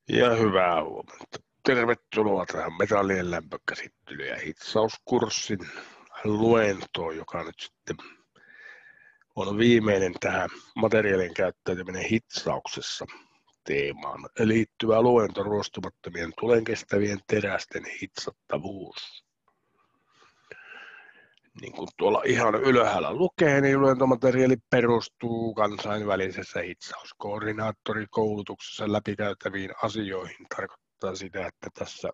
Ja hyvää huomenta. Tervetuloa tähän metallien lämpökäsittely- ja hitsauskurssin luentoon, joka nyt sitten on viimeinen tähän materiaalien käyttäytyminen hitsauksessa teemaan liittyvä luento ruostumattomien tulenkestävien terästen hitsattavuus. Niin kuin tuolla ihan ylhäällä lukee, niin luentomateriaali perustuu kansainvälisessä hitsauskoordinaattorikoulutuksessa läpikäytäviin asioihin. Tarkoittaa sitä, että tässä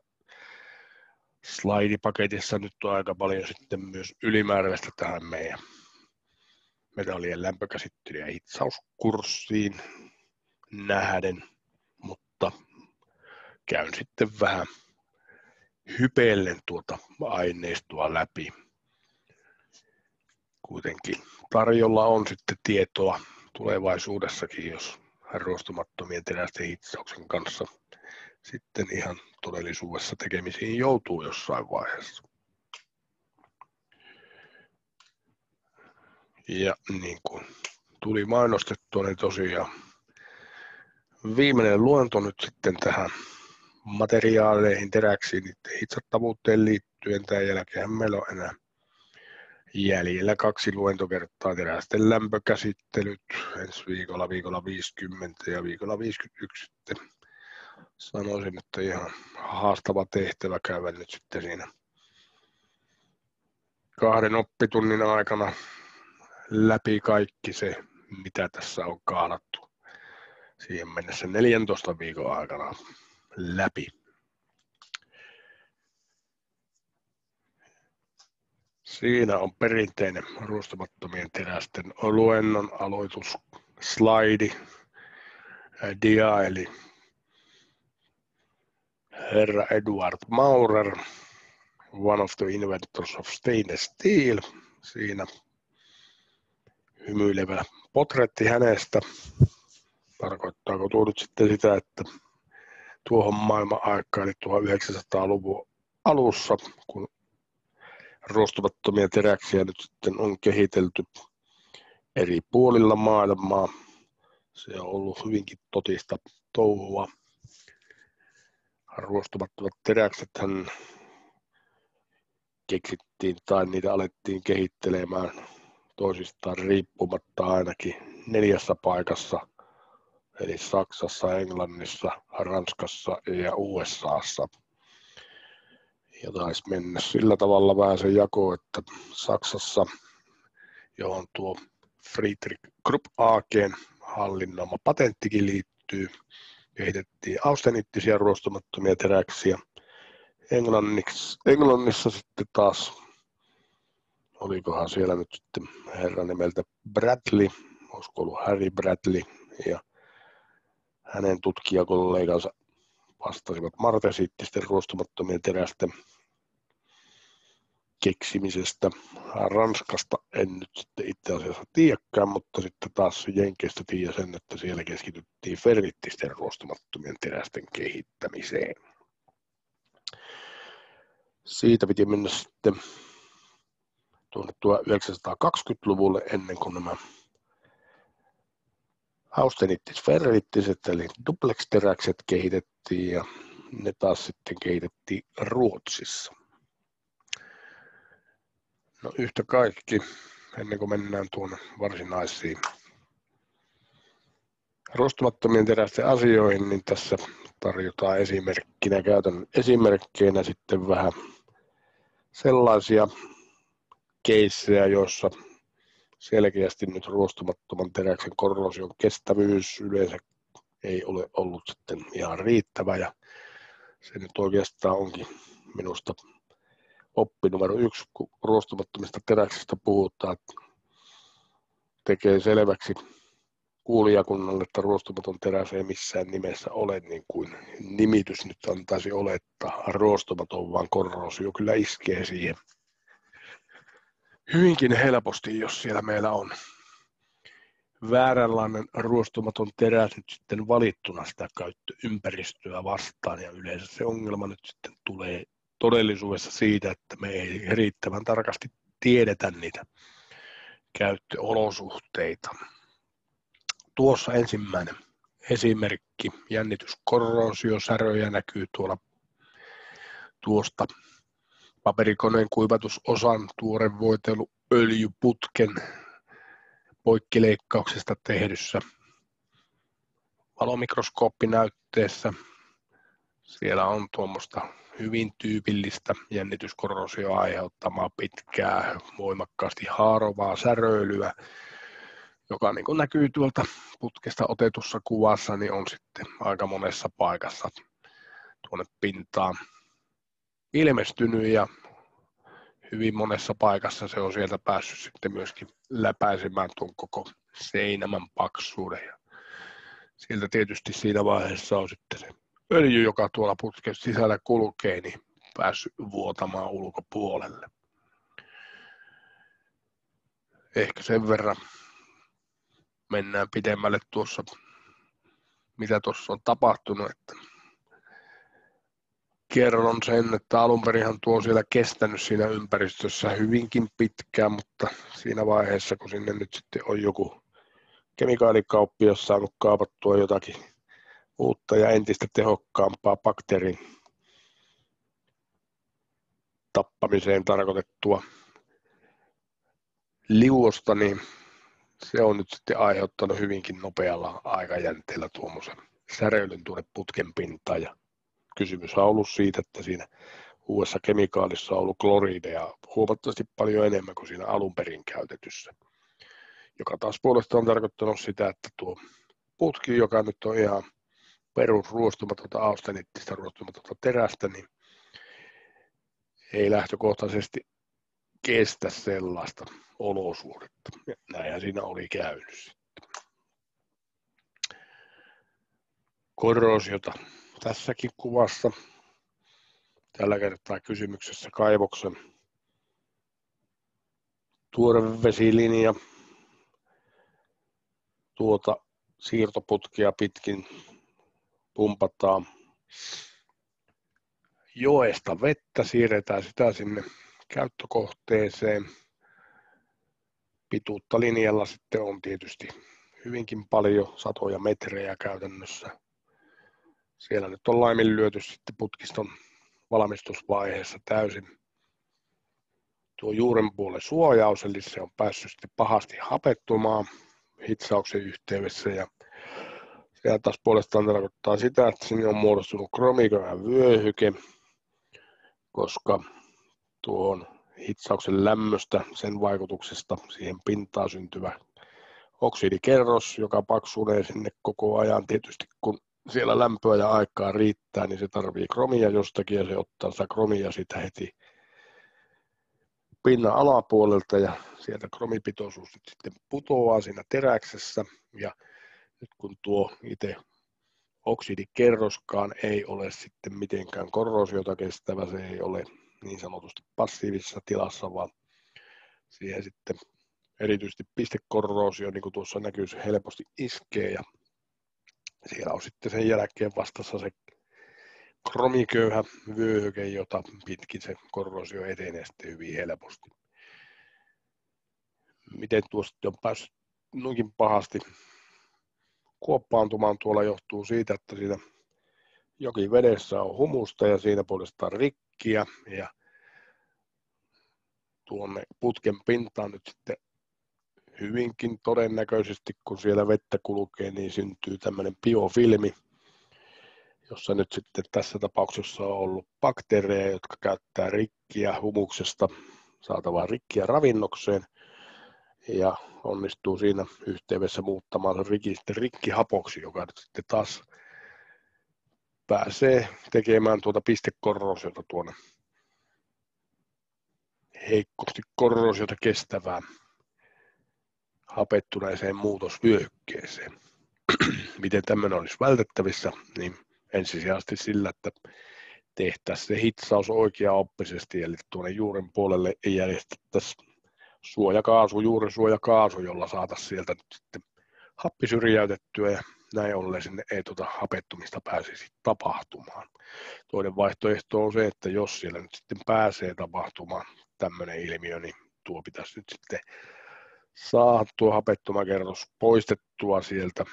slaidipaketissa nyt on aika paljon sitten myös ylimääräistä tähän meidän metallien lämpökäsittely- ja hitsauskurssiin nähden, mutta käyn sitten vähän hypellen tuota aineistoa läpi. Kuitenkin tarjolla on sitten tietoa tulevaisuudessakin, jos ruostumattomien terästen hitsauksen kanssa sitten ihan todellisuudessa tekemisiin joutuu jossain vaiheessa. Ja niin kuin tuli mainostettua, niin tosiaan viimeinen luento nyt sitten tähän materiaaleihin, teräksiin, niiden hitsattavuuteen liittyen. Tämän jälkeen meillä on enää jäljellä 2 luentokertaa terästen lämpökäsittelyt ensi viikolla 50 ja viikolla 51 sitten. Sanoisin, että ihan haastava tehtävä käydä nyt sitten siinä 2 oppitunnin aikana läpi kaikki se, mitä tässä on kaadattu siihen mennessä 14 viikon aikana läpi. Siinä on perinteinen ruostumattomien terästen luennon aloitusslaidi, dia, eli herra Edward Maurer, one of the inventors of stainless steel. Siinä hymyilevä potretti hänestä. Tarkoittaako tuo nyt sitten sitä, että tuohon maailman aikaan, eli 1900-luvun alussa, kun ruostumattomia teräksiä nyt sitten on kehitelty eri puolilla maailmaa. Se on ollut hyvinkin totista touhua. Ruostumattomat teräksethän keksittiin tai niitä alettiin kehittelemään toisistaan riippumatta ainakin 4 paikassa, eli Saksassa, Englannissa, Ranskassa ja USAssa. Ja taisi mennä sillä tavalla vähän se jako, että Saksassa, johon tuo Friedrich Krupp AG:n hallinnoima patenttikin liittyy, kehitettiin austeniittisia ruostumattomia teräksiä. Englannissa sitten taas, olikohan siellä nyt sitten herra nimeltä Bradley, olisiko ollut Harry Bradley, ja hänen tutkijakollegansa vastasivat martesiittisten ruostumattomien terästen keksimisestä. Ranskasta en nyt sitten itse asiassa tiedäkään, mutta sitten taas Jenkeistä tiedän sen, että siellä keskityttiin ferriittisten ruostumattomien terästen kehittämiseen. Siitä piti mennä sitten tuonne 1920-luvulle ennen kuin nämä austeniittis-ferriittiset eli duplex-teräkset kehitettiin, ja ne taas sitten kehitettiin Ruotsissa. No yhtä kaikki, ennen kuin mennään tuonne varsinaisiin ruostumattomien terästen asioihin, niin tässä tarjotaan käytännön esimerkkeinä sitten vähän sellaisia keissejä, joissa selkeästi nyt ruostumattoman teräksen korrosion kestävyys yleensä ei ole ollut sitten ihan riittävä, ja se nyt oikeastaan onkin minusta oppi numero 1, kun ruostumattomista teräksistä puhutaan, tekee selväksi kuulijakunnalle, että ruostumaton teräs ei missään nimessä ole niin kuin nimitys nyt antaisi olettaa. Ruostumaton, vaan korrosio kyllä iskee siihen hyvinkin helposti, jos siellä meillä on vääränlainen ruostumaton teräs nyt sitten valittuna sitä käyttöympäristöä vastaan, ja yleensä se ongelma nyt sitten tulee todellisuudessa siitä, että me ei riittävän tarkasti tiedetä niitä käyttöolosuhteita. Tuossa ensimmäinen esimerkki. Jännityskorroosiosäröjä näkyy tuosta paperikoneen kuivatusosan tuorevoiteluöljyputken poikkileikkauksesta tehdyssä valomikroskooppinäytteessä. Siellä on tuommoista hyvin tyypillistä jännityskorrosioa aiheuttamaa pitkää, voimakkaasti haarovaa säröilyä, joka niin kuin näkyy tuolta putkesta otetussa kuvassa, niin on sitten aika monessa paikassa tuonne pintaan ilmestynyt ja hyvin monessa paikassa se on sieltä päässyt sitten myöskin läpäisemään tuon koko seinämän paksuuden. Ja sieltä tietysti siinä vaiheessa on sitten se öljy, joka tuolla putken sisällä kulkee, niin päässyt vuotamaan ulkopuolelle. Ehkä sen verran mennään pidemmälle tuossa, mitä tuossa on tapahtunut, että kerron sen, että alunperinhan tuo on siellä kestänyt siinä ympäristössä hyvinkin pitkään, mutta siinä vaiheessa, kun sinne nyt sitten on joku kemikaalikauppias saanut kaapattua jotakin uutta ja entistä tehokkaampaa bakteerin tappamiseen tarkoitettua liuosta, niin se on nyt sitten aiheuttanut hyvinkin nopealla aikajänteellä tuommoisen säröilyn tuonne putken pintaan. Ja kysymys on ollut siitä, että siinä uudessa kemikaalissa on ollut kloriideja huomattavasti paljon enemmän kuin siinä alun perin käytetyssä, joka taas puolestaan on tarkoittanut sitä, että tuo putki, joka nyt on ihan perusruostumatonta austeniittistä ruostumatonta terästä, niin ei lähtökohtaisesti kestä sellaista olosuhdetta. Ja näinhän siinä oli käynyt sitten. Korroosiota tässäkin kuvassa. Tällä kertaa kysymyksessä kaivoksen tuorevesilinja. Tuota siirtoputkia pitkin pumpataan joesta vettä, siirretään sitä sinne käyttökohteeseen. Pituutta linjalla sitten on tietysti hyvinkin paljon, satoja metrejä käytännössä. Siellä nyt on laiminlyöty sitten putkiston valmistusvaiheessa täysin tuo juurenpuolen suojaus, eli se on päässyt sitten pahasti hapettumaan hitsauksen yhteydessä. Ja se taas puolestaan tarkoittaa sitä, että sinne on muodostunut kromiköyhä vyöhyke, koska tuon hitsauksen lämmöstä, sen vaikutuksesta siihen pintaan syntyvä oksidikerros, joka paksunee sinne koko ajan. Tietysti kun siellä lämpöä ja aikaa riittää, niin se tarvii kromia jostakin ja se ottaa sitä kromia sitä heti pinnan alapuolelta ja sieltä kromipitoisuus nyt sitten putoaa siinä teräksessä. Ja nyt kun tuo itse oksidikerroskaan ei ole sitten mitenkään korroosiota kestävä, se ei ole niin sanotusti passiivisessa tilassa, vaan siihen sitten erityisesti pistekorroosio, niin kuin tuossa näkyy, se helposti iskee ja siellä on sitten sen jälkeen vastassa se kromiköyhä vyöhyke, jota pitkin se korroosio etenee sitten hyvin helposti. Miten tuosta on päässyt noinkin pahasti kuoppaantumaan tuolla johtuu siitä, että siinä jokivedessä on humusta ja siinä puolestaan rikkiä ja tuonne putken pintaan nyt sitten hyvinkin todennäköisesti, kun siellä vettä kulkee, niin syntyy tämmöinen biofilmi, jossa nyt sitten tässä tapauksessa on ollut bakteereja, jotka käyttää rikkiä humuksesta saatavaa rikkiä ravinnokseen ja onnistuu siinä yhteydessä muuttamaan sen rikkihapoksi, joka nyt sitten taas pääsee tekemään tuota pistekorroosiota tuonne heikosti korroosiota kestävään hapettuneeseen muutosvyöhykkeeseen. Miten tämmöinen olisi vältettävissä, niin ensisijaisesti sillä, että tehtäisiin se hitsaus oikeaoppisesti, eli tuonne juuren puolelle järjestettäisiin juurensuojakaasu, jolla saataisiin sieltä nyt sitten happi syrjäytettyä ja näin ollen sinne ei hapettumista pääsisi tapahtumaan. Toinen vaihtoehto on se, että jos siellä nyt sitten pääsee tapahtumaan tämmöinen ilmiö, niin tuo pitäisi nyt sitten saada tuo hapettumakerros poistettua sieltä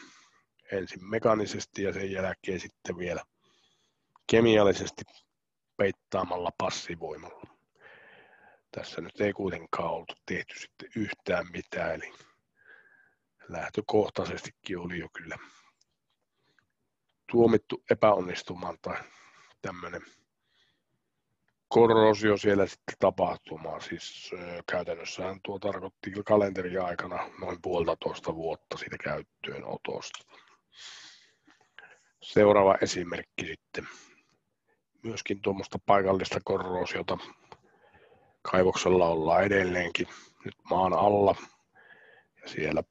ensin mekaanisesti ja sen jälkeen sitten vielä kemiallisesti peittaamalla passivoimalla. Tässä nyt ei kuitenkaan oltu tehty sitten yhtään mitään, eli lähtökohtaisestikin oli jo kyllä tuomittu epäonnistumaan tai tämmöinen korrosio siellä sitten tapahtumaan. Siis käytännössähän tuo tarkoitti kalenteriaikana noin 1,5 vuotta siitä käyttöönotosta. Seuraava esimerkki sitten. Myöskin tuommoista paikallista korrosiota kaivoksella ollaan edelleenkin nyt maan alla. Ja siellä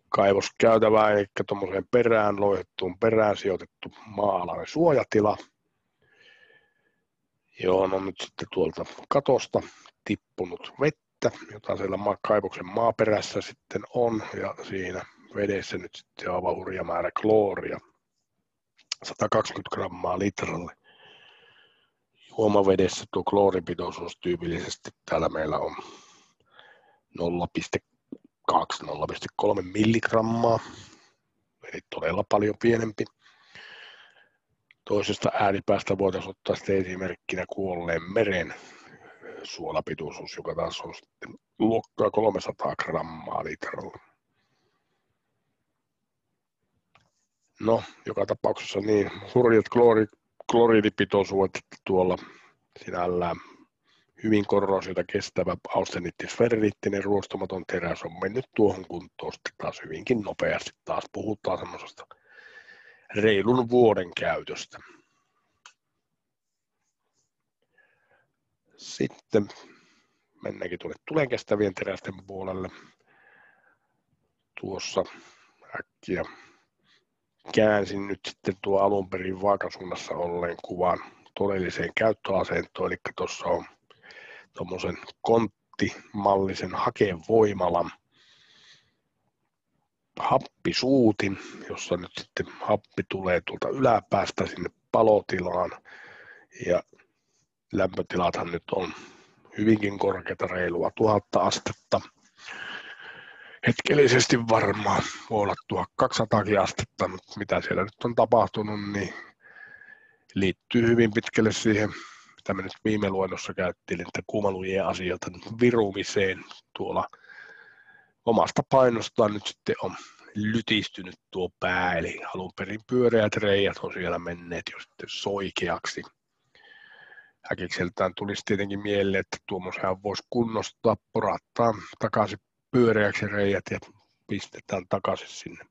kaivoskäytävää, eli tuommoiseen perään, loihettuun perään sijoitettu maa-alainen suojatila, johon on nyt sitten tuolta katosta tippunut vettä, jota siellä kaivoksen maaperässä sitten on, ja siinä vedessä nyt sitten on aivan hurja määrä klooria, 120 grammaa litralle. Juomavedessä tuo klooripitoisuus tyypillisesti täällä meillä on 0,2-0,3 milligrammaa, eli todella paljon pienempi. Toisesta ääripäästä voitaisiin ottaa sitten esimerkkinä kuolleen meren suolapitoisuus, joka taas on sitten luokkaa 300 grammaa litralla. No, joka tapauksessa niin hurjat kloriidipitoisuudet, että tuolla sinällään hyvin korrosiota kestävä austenittis-ferriittinen ruostumaton teräs on mennyt tuohon kuntoon sitten taas hyvinkin nopeasti. Taas puhutaan semmoisesta reilun vuoden käytöstä. Sitten mennäänkin tuonne tulenkestävien terästen puolelle. Tuossa äkkiä käänsin nyt sitten tuo alun perin vaakasuunnassa olleen kuvan todelliseen käyttöasentoon, eli tuossa on tuommoisen konttimallisen hakevoimalan happisuutin, jossa nyt sitten happi tulee tuolta yläpäästä sinne palotilaan, ja lämpötilathan nyt on hyvinkin korkeata, reilua 1000 astetta. Hetkellisesti varmaan voi olla 1200 astetta, mutta mitä siellä nyt on tapahtunut, niin liittyy hyvin pitkälle siihen, mitä me nyt viime luennossa käyttiin, että kuumalujien asioita virumiseen tuolla omasta painostaan nyt sitten on lytistynyt tuo pää, eli alun perin pyöreät reijät on siellä menneet jo sitten soikeaksi. Äkikseltään tulisi tietenkin mieleen, että tuommoisenhan voisi kunnostaa, porattaa takaisin pyöreäksi reijät ja pistetään takaisin sinne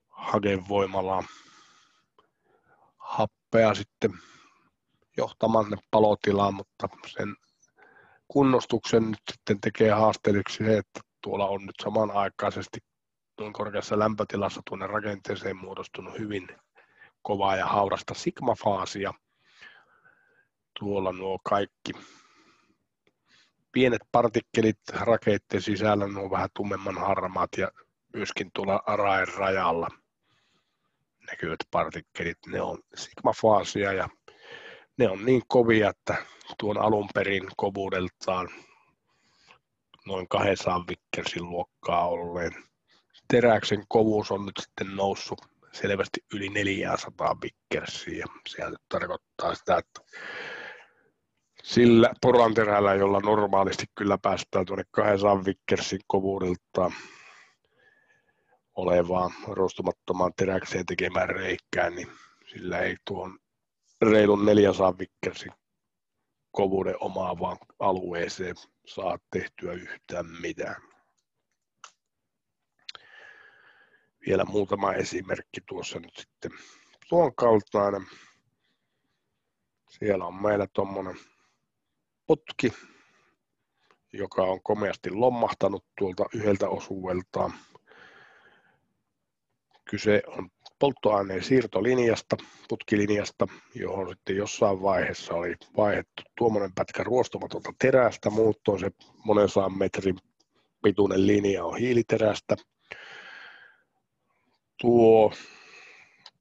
hakevoimalaan happea sitten johtamaan ne palotilaan, mutta sen kunnostuksen nyt sitten tekee haasteelliseksi se, että tuolla on nyt samanaikaisesti noin korkeassa lämpötilassa tuonne rakenteeseen muodostunut hyvin kovaa ja haurasta sigmafaasia. Tuolla nuo kaikki pienet partikkelit rakeitten sisällä, nuo vähän tummemman harmaat, ja myöskin tuolla araen rajalla näkyvät partikkelit, ne on sigmafaasia ja ne on niin kovia, että tuon alun perin kovuudeltaan noin 200 Vickersin luokkaa olleen teräksen kovuus on nyt sitten noussut selvästi yli 400 Vickersiä. Sehän nyt tarkoittaa sitä, että sillä poranterällä, jolla normaalisti kyllä päästään tuonne 200 Vickersin kovuudeltaan olevaan ruostumattomaan teräkseen tekemään reikään, niin sillä ei tuon reilun 400 Vickersin kovuuden omaavaan alueeseen saa tehtyä yhtään mitään. Vielä muutama esimerkki tuossa nyt sitten tuon kaltainen. Siellä on meillä tuommoinen putki, joka on komeasti lommahtanut tuolta yhdeltä osuudeltaan. Kyse on polttoaineen siirtolinjasta, putkilinjasta, johon sitten jossain vaiheessa oli vaihdettu tuommoinen pätkä ruostumatonta terästä, muuttoon se monen sadan metrin pituinen linja on hiiliterästä. Tuo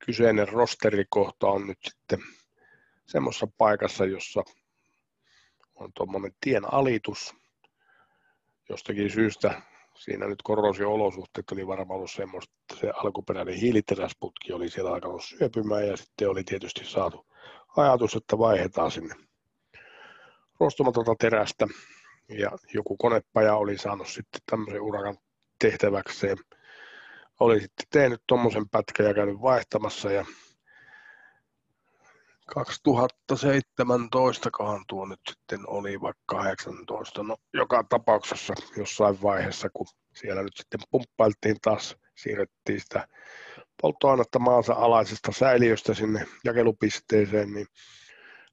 kyseinen rosterikohta on nyt sitten semmoisessa paikassa, jossa on tuommoinen tien alitus. Jostakin syystä siinä nyt korroosio-olosuhteet oli varmaan ollut semmoista, että se alkuperäinen hiiliteräsputki oli siellä alkanut syöpymään ja sitten oli tietysti saatu ajatus, että vaihdetaan sinne ruostumatonta terästä ja joku konepaja oli saanut sitten tämmöisen urakan tehtäväkseen. Oli sitten tehnyt tuommoisen pätkän ja käynyt vaihtamassa ja 2017 tuo nyt sitten oli vaikka 18. No joka tapauksessa jossain vaiheessa, kun siellä nyt sitten pumppailtiin taas, siirrettiin sitä polttoainetta maansa alaisesta säiliöstä sinne jakelupisteeseen, niin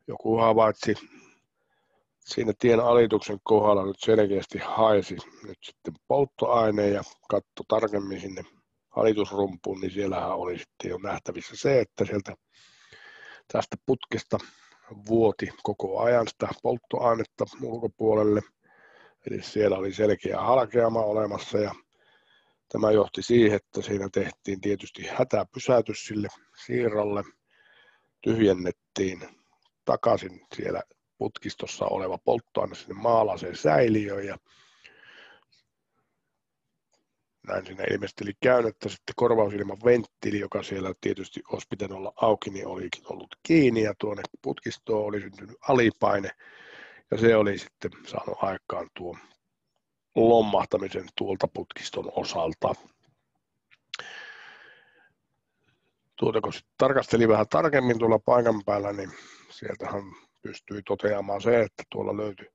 joku havaitsi siinä tien alituksen kohdalla nyt selkeästi haisi nyt sitten polttoaine ja katsoi tarkemmin sinne alitusrumpuun, niin siellähän oli sitten jo nähtävissä se, että sieltä tästä putkesta vuoti koko ajan sitä polttoainetta ulkopuolelle, eli siellä oli selkeä halkeama olemassa ja tämä johti siihen, että siinä tehtiin tietysti hätäpysäytys sille siirrolle, tyhjennettiin takaisin siellä putkistossa oleva polttoaine sinne maalaiseen säiliöön ja näin siinä ilmeisesti oli käynyt, että sitten korvausilman venttiili, joka siellä tietysti olisi pitänyt olla auki, niin olikin ollut kiinni ja tuonne putkistoon oli syntynyt alipaine ja se oli sitten saanut aikaan tuon lommahtamisen tuolta putkiston osalta. Kun sitten tarkastelin vähän tarkemmin tuolla paikan päällä, niin sieltähän pystyi toteamaan se, että tuolla löytyi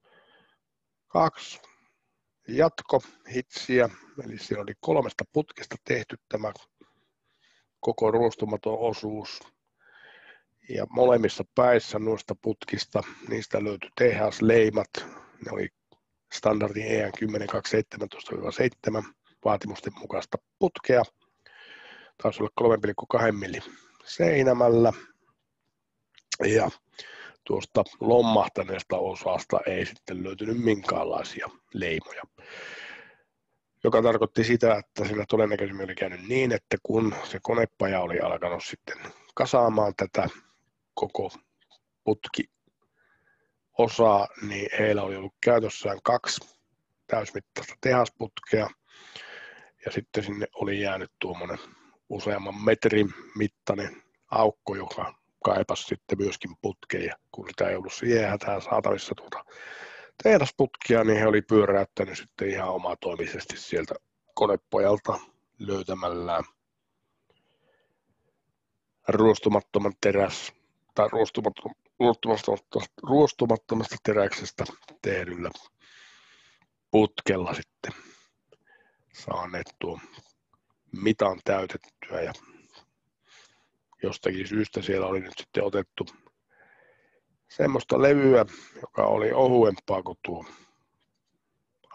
2 jatkohitsiä, eli siellä oli 3 putkesta tehty tämä koko ruostumaton osuus. Ja molemmissa päissä noista putkista, niistä löytyi THS-leimat, ne oli standardin EN 10217-7 vaatimusten mukaista putkea. Taisi olla 3,2 millin seinämällä. Ja tuosta lommahtaneesta osasta ei sitten löytynyt minkäänlaisia leimoja, joka tarkoitti sitä, että siinä todennäköisemmin oli käynyt niin, että kun se konepaja oli alkanut sitten kasaamaan tätä koko putkiosaa, niin heillä oli ollut käytössään 2 täysmittaista tehasputkea ja sitten sinne oli jäänyt tuommoinen useamman metrin mittainen aukko, joka kaipasi sitten myöskin putkeja, kun sitä ei ollut siihen hätään saatavissa tehdasputkia, niin he oli pyöräyttänyt sitten ihan omatoimisesti sieltä konepojalta löytämällään ruostumattoman teräs tai ruostumattomasta teräksestä tehdyllä putkella sitten saaneet tuon mitan täytettyä ja jostakin syystä siellä oli nyt sitten otettu semmoista levyä, joka oli ohuempaa kuin tuo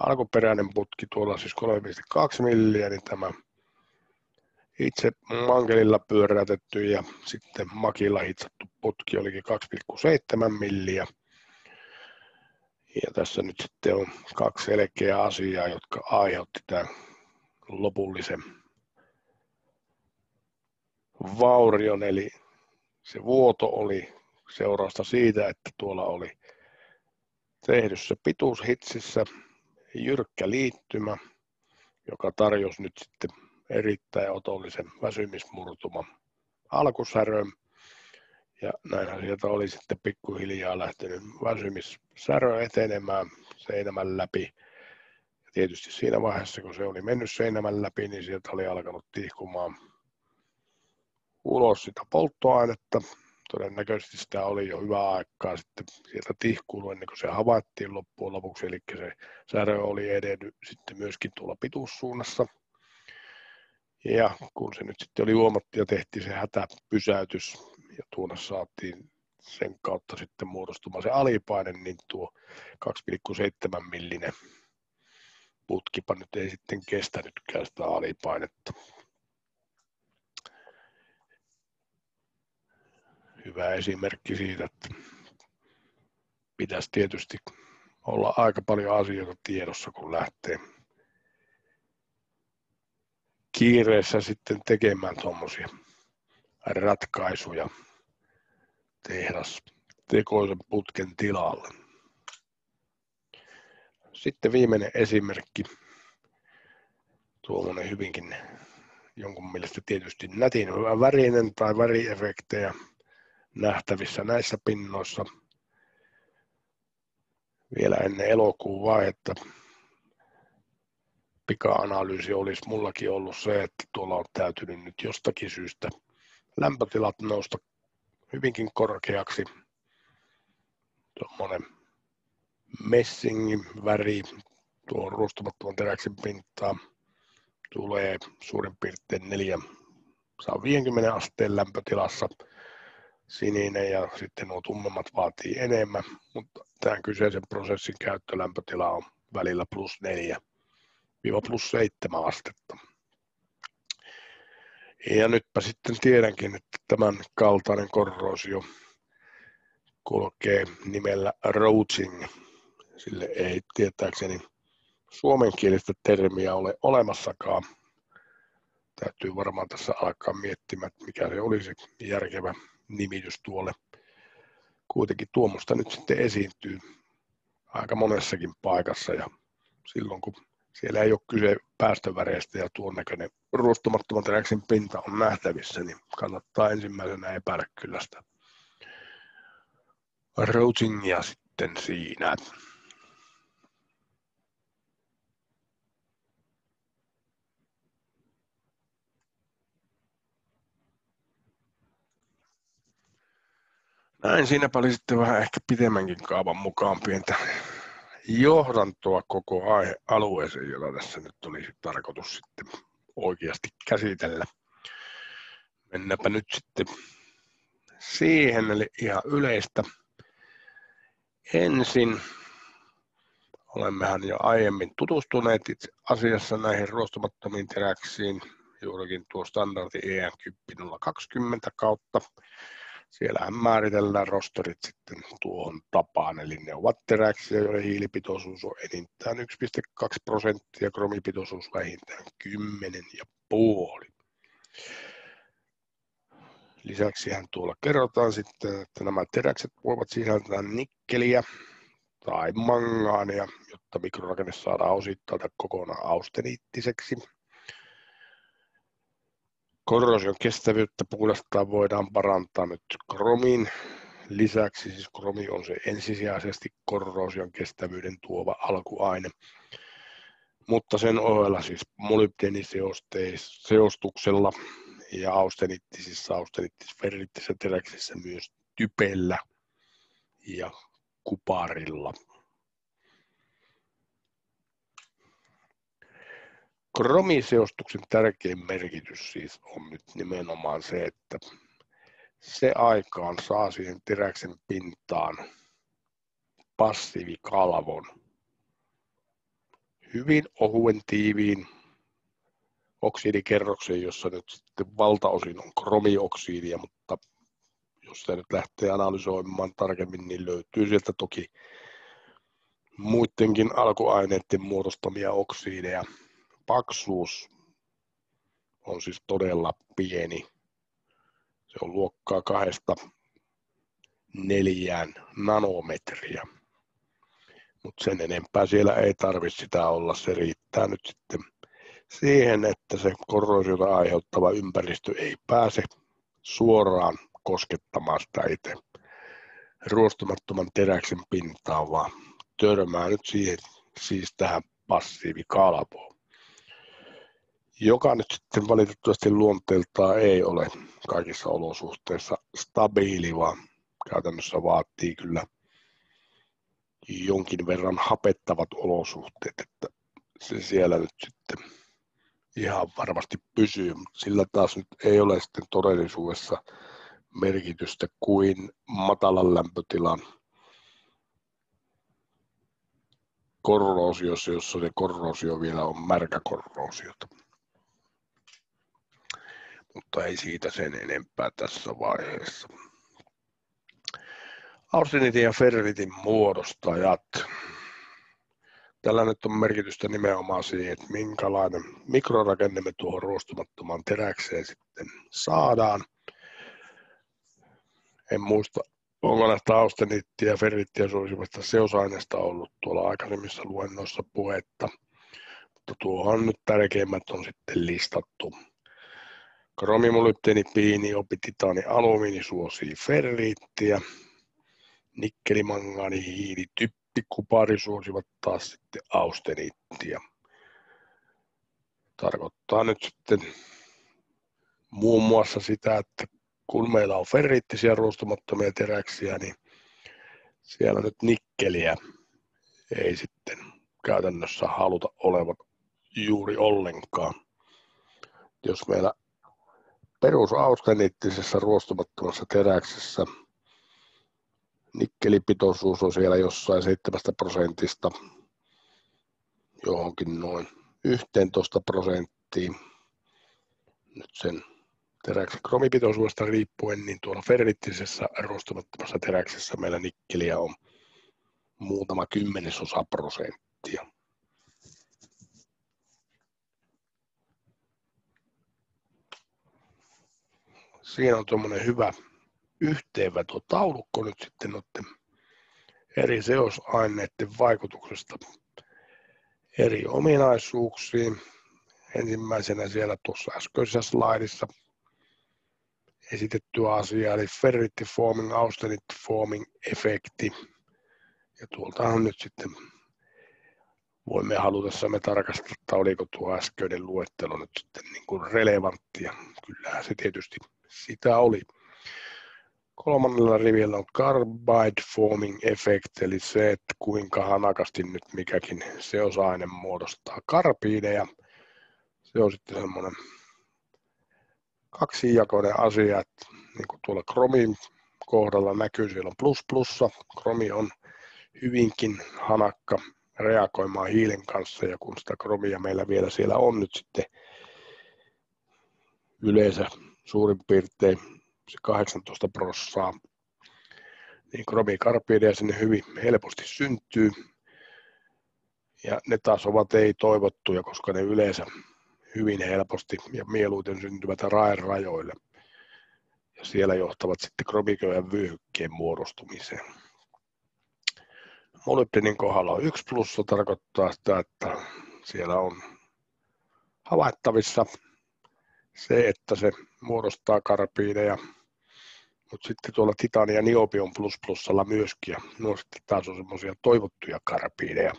alkuperäinen putki, tuolla siis 3,2 milliä, niin tämä itse mankelilla pyöräytetty ja sitten makilla hitsattu putki olikin 2,7 milliä. Ja tässä nyt sitten on 2 selkeää asiaa, jotka aiheutti tämän lopullisen vaurion, eli se vuoto oli seurausta siitä, että tuolla oli tehdyssä pituushitsissä jyrkkä liittymä, joka tarjosi nyt sitten erittäin otollisen väsymismurtuman alkusärön. Ja näinhän sieltä oli sitten pikkuhiljaa lähtenyt väsymissärö etenemään seinämän läpi. Ja tietysti siinä vaiheessa, kun se oli mennyt seinämän läpi, niin sieltä oli alkanut tihkumaan ulos sitä polttoainetta. Todennäköisesti sitä oli jo hyvää aikaa sitten sieltä tihkuillut ennen kuin se havaittiin loppujen lopuksi, eli se särö oli edennyt sitten myöskin tuolla pituussuunnassa. Ja kun se nyt sitten oli huomattu ja tehtiin se hätäpysäytys ja tuonne saatiin sen kautta sitten muodostumaan se alipaine, niin tuo 2,7 millinen putkipa nyt ei sitten kestänytkään sitä alipainetta. Hyvä esimerkki siitä, että pitäisi tietysti olla aika paljon asioita tiedossa, kun lähtee kiireessä sitten tekemään tuommoisia ratkaisuja tehdastekoisen putken tilalle. Sitten viimeinen esimerkki tuommoinen hyvinkin jonkun mielestä tietysti nätin värinen tai väriefektejä nähtävissä näissä pinnoissa. Vielä ennen elokuun vaihetta pika-analyysi olisi mullakin ollut se, että tuolla on täytynyt nyt jostakin syystä lämpötilat nousta hyvinkin korkeaksi. Tuommoinen messingin väri tuohon ruostumattoman teräksen pintaan tulee suurin piirtein 450 asteen lämpötilassa sininen ja sitten nuo tummemmat vaatii enemmän, mutta tämän kyseisen prosessin käyttölämpötila on välillä +4–+7 astetta. Ja nytpä sitten tiedänkin, että tämän kaltainen korroosio kulkee nimellä roaching. Sille ei tietääkseni suomenkielistä termiä ole olemassakaan. Täytyy varmaan tässä alkaa miettimään, että mikä se olisi järkevä nimitys tuolle. Kuitenkin tuommoista nyt sitten esiintyy aika monessakin paikassa ja silloin kun siellä ei ole kyse päästöväreistä ja tuon näköinen ruostumattoman teräksen pinta on nähtävissä, niin kannattaa ensimmäisenä epäillä kyllä sitä roachingia sitten siinä. Näin siinäpä oli sitten vähän ehkä pitemmänkin kaavan mukaan pientä johdantoa koko aihealueeseen, jota tässä nyt olisi tarkoitus sitten oikeasti käsitellä. Mennäänpä nyt sitten siihen, eli ihan yleistä. Ensin olemmehan jo aiemmin tutustuneet itse asiassa näihin ruostumattomiin teräksiin, juurikin tuo standardi EN10020 kautta. Siellähän määritellään rosterit sitten tuohon tapaan, eli ne ovat teräksiä, joiden hiilipitoisuus on enintään 1,2%, kromipitoisuus vähintään 10,5%. Lisäksihän tuolla kerrotaan sitten, että nämä teräkset voivat sisältää nikkeliä tai mangaania, jotta mikrorakenne saadaan osittain tai kokonaan austeniittiseksi. Korrosion kestävyyttä puolestaan voidaan parantaa nyt kromin lisäksi. Siis kromi on se ensisijaisesti korrosion kestävyyden tuova alkuaine. Mutta sen ohella siis molybdeniseostuksella ja austenittis-ferrittisessä teräksessä myös typellä ja kuparilla. Kromiseostuksen tärkein merkitys siis on nyt nimenomaan se, että se aikaan saa siihen teräksen pintaan passiivikalvon. Hyvin ohuen tiiviin oksidikerroksen, jossa nyt sitten valtaosin on kromioksidia, mutta jos sitä nyt lähtee analysoimaan tarkemmin, niin löytyy sieltä toki muidenkin alkuaineiden muodostamia oksideja. Paksuus on siis todella pieni. Se on luokkaa 2–4 nanometriä. Mutta sen enempää siellä ei tarvitse sitä olla. Se riittää nyt sitten siihen, että se korrosiota aiheuttava ympäristö ei pääse suoraan koskettamaan sitä itse ruostumattoman teräksen pintaan, vaan törmää nyt siihen, siis tähän passiivikalvoon, joka nyt sitten valitettavasti luonteeltaan ei ole kaikissa olosuhteissa stabiili, vaan käytännössä vaatii kyllä jonkin verran hapettavat olosuhteet, että se siellä nyt sitten ihan varmasti pysyy, mutta sillä taas nyt ei ole sitten todellisuudessa merkitystä kuin matalan lämpötilan korroosiossa, jossa se korroosio vielä on märkäkorroosiota. Mutta ei siitä sen enempää tässä vaiheessa. Austeniitin ja ferritin muodostajat. Tällä nyt on merkitystä nimenomaan siihen, että minkälainen mikrorakenne me tuohon ruostumattomaan teräkseen sitten saadaan. En muista, onko näistä austeniittia ja ferrittiä suosivasta seosaineesta ollut tuolla aikaisemmissa luennoissa puhetta. Mutta tuohon nyt tärkeimmät on sitten listattu. Kromi, molybdeeni, piini, niobi, titaani, alumiini suosii ferriittiä. Nikkeli, mangaani, hiili, typpi, kupari suosivat taas sitten austeniittia. Tarkoittaa nyt sitten muun muassa sitä, että kun meillä on ferriittisiä ruostumattomia teräksiä, niin siellä nyt nikkeliä ei sitten käytännössä haluta olevan juuri ollenkaan. Jos meillä perusausteniittisessä ruostumattomassa teräksessä nikkelipitoisuus on siellä jossain 7% johonkin noin 11%, nyt sen teräksen kromipitoisuudesta riippuen, niin tuolla ferrittisessä ruostumattomassa teräksessä meillä nikkeliä on muutama 0,1%. Siinä on tuommoinen hyvä yhteenvetotaulukko nyt sitten noiden eri seosaineiden vaikutuksesta eri ominaisuuksiin. Ensimmäisenä siellä tuossa äskeisessä slaidissa esitetty asia, eli ferritti forming, austenite forming efekti. Ja tuoltahan nyt sitten voimme halutessamme tarkastella, että oliko tuo äskeinen luettelo nyt sitten niin kuin relevanttia. Kyllähän se tietysti sitä oli. Kolmannella rivillä on carbide forming effect, eli se, että kuinka hanakasti nyt mikäkin seosaine muodostaa karbiideja. Se on sitten semmoinen kaksijakoinen asia, että niin kuin tuolla kromin kohdalla näkyy, siellä on plussa. Kromi on hyvinkin hanakka reagoimaan hiilen kanssa, ja kun sitä kromia meillä vielä siellä on nyt sitten yleensä suurin piirtein se 18%, niin kromikarbiideja sinne hyvin helposti syntyy, ja ne taas ovat ei-toivottuja, koska ne yleensä hyvin helposti ja mieluiten syntyvät rairajoille, ja siellä johtavat sitten kromiköyhän vyöhykkeen muodostumiseen. Molybdeenin kohdalla on 1+, tarkoittaa sitä, että siellä on havaittavissa se, että se muodostaa karbiideja, mutta sitten tuolla titaani ja niobi on plussalla myöskin, ja nuo sitten taas on semmoisia toivottuja karbiideja.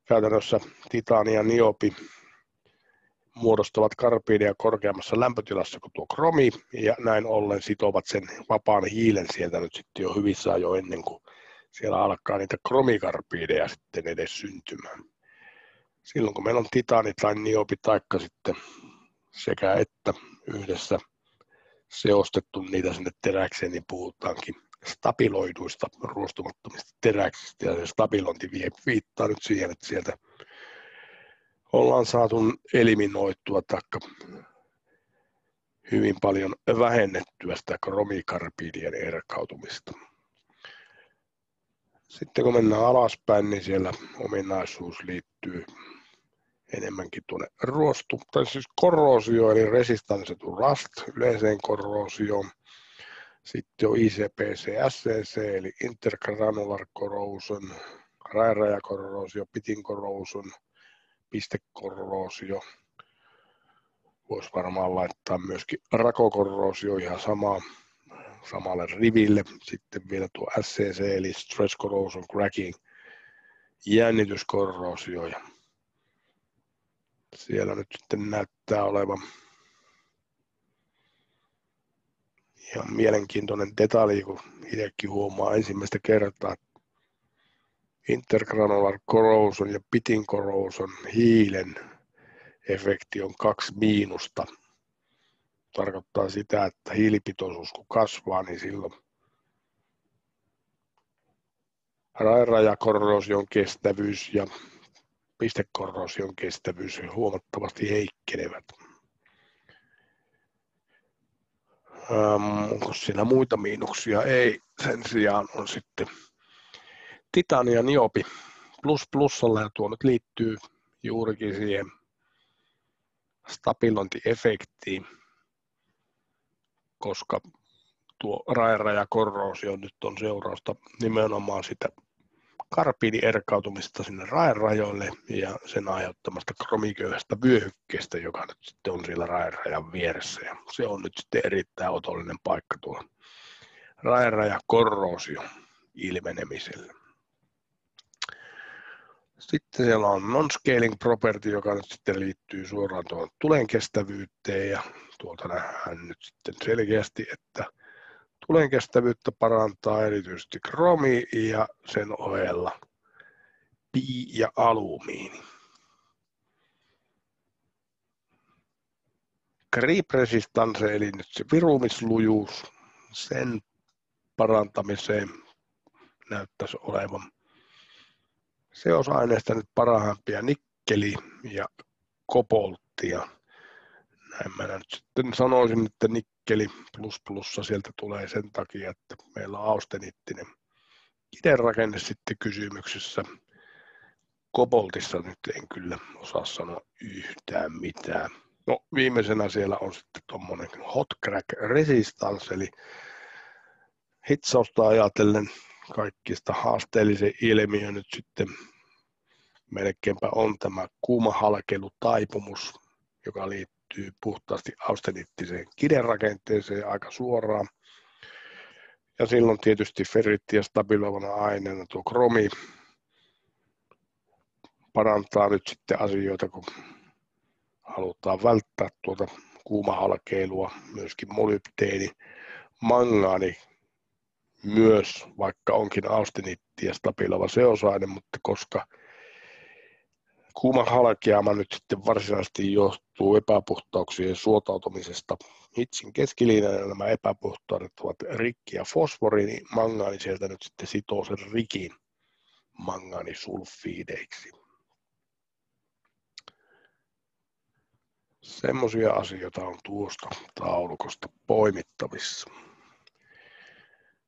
Käytännössä titaani ja niobi muodostavat karbiideja korkeammassa lämpötilassa kuin tuo kromi, ja näin ollen sitovat sen vapaan hiilen sieltä nyt sitten jo hyvissä ajoin ennen kuin siellä alkaa niitä kromikarbiideja sitten edes syntymään. Silloin kun meillä on titaani tai niobi taikka sitten sekä että yhdessä seostettu niitä sinne teräkseen, niin puhutaankin stabiloiduista ruostumattomista teräksistä, ja se stabilointi viittaa nyt siihen, että sieltä ollaan saatu eliminoitua tai hyvin paljon vähennettyä sitä kromikarbiidien erkautumista. Sitten kun mennään alaspäin, niin siellä ominaisuus liittyy enemmänkin tuonne korroosio, eli resistance to rust, yleiseen korroosioon. Sitten on ICPC, SCC, eli intergranular corrosion, rairajakorroosio, pitting corrosion, pistekorroosio. Voisi varmaan laittaa myöskin rakokorroosio ihan samalle riville. Sitten vielä tuo SCC, eli stress corrosion, cracking, jännityskorroosio. Ja siellä nyt sitten näyttää olevan ihan mielenkiintoinen detalji, kun itsekin huomaa ensimmäistä kertaa, intergranular corrosion ja pitting corrosion hiilen efekti on 2-. Tarkoittaa sitä, että hiilipitoisuus kun kasvaa, niin silloin rairajakorrosion kestävyys ja pistekorrosion kestävyys huomattavasti heikkenevät. Onko siinä muita miinuksia? Ei, sen sijaan on sitten titaani ja niobi plussalla, ja tuo nyt liittyy juurikin siihen stabilointiefektiin, koska tuo rairajakorroosio nyt on seurausta nimenomaan sitä karbiidin erkautumista sinne rajanrajoille ja sen aiheuttamasta kromiköyhästä vyöhykkeestä, joka nyt sitten on siellä rajanrajan vieressä. Ja se on nyt sitten erittäin otollinen paikka tuolla rajanrajakorroosio ilmenemiselle. Sitten siellä on non-scaling property, joka nyt sitten liittyy suoraan tuohon tulen kestävyyteen, ja tuolta nähdään nyt sitten selkeästi, että tulen kestävyyttä parantaa erityisesti kromi ja sen ohella pi ja alumiini. Creep resistance eli nyt se virumislujuus, sen parantamiseen näyttäisi olevan seosaineista nyt parhaimpia nikkeli ja kobolttia. Näin mä nyt sitten sanoisin, että nikkeli plus sieltä tulee sen takia, että meillä on austeniittinen kiderakenne sitten kysymyksessä. Koboltissa nyt en kyllä osaa sanoa yhtään mitään. No viimeisenä siellä on sitten tuommoinen hot crack resistance, eli hitsausta ajatellen kaikista haasteellisen ilmiö nyt sitten melkeinpä on tämä kuumahalkeilutaipumus, joka liittyy puhtaasti austeniittiseen kiderakenteeseen aika suoraan. Ja silloin tietysti ferrittiä stabiloivana aineena tuo kromi parantaa nyt sitten asioita, kun halutaan välttää tuota kuumahalkeilua, myöskin molybdeeni, mangaani myös, vaikka onkin austeniittia stabiloiva seosaine, mutta koska kuuman halkeama nyt sitten varsinaisesti johtuu epäpuhtauksien suotautumisesta hitsin keskilinjalla, nämä epäpuhtaudet ovat rikki ja fosfori, niin mangaani sieltä nyt sitten sitoo sen rikin mangaanisulfiideiksi. Semmoisia asioita on tuosta taulukosta poimittavissa.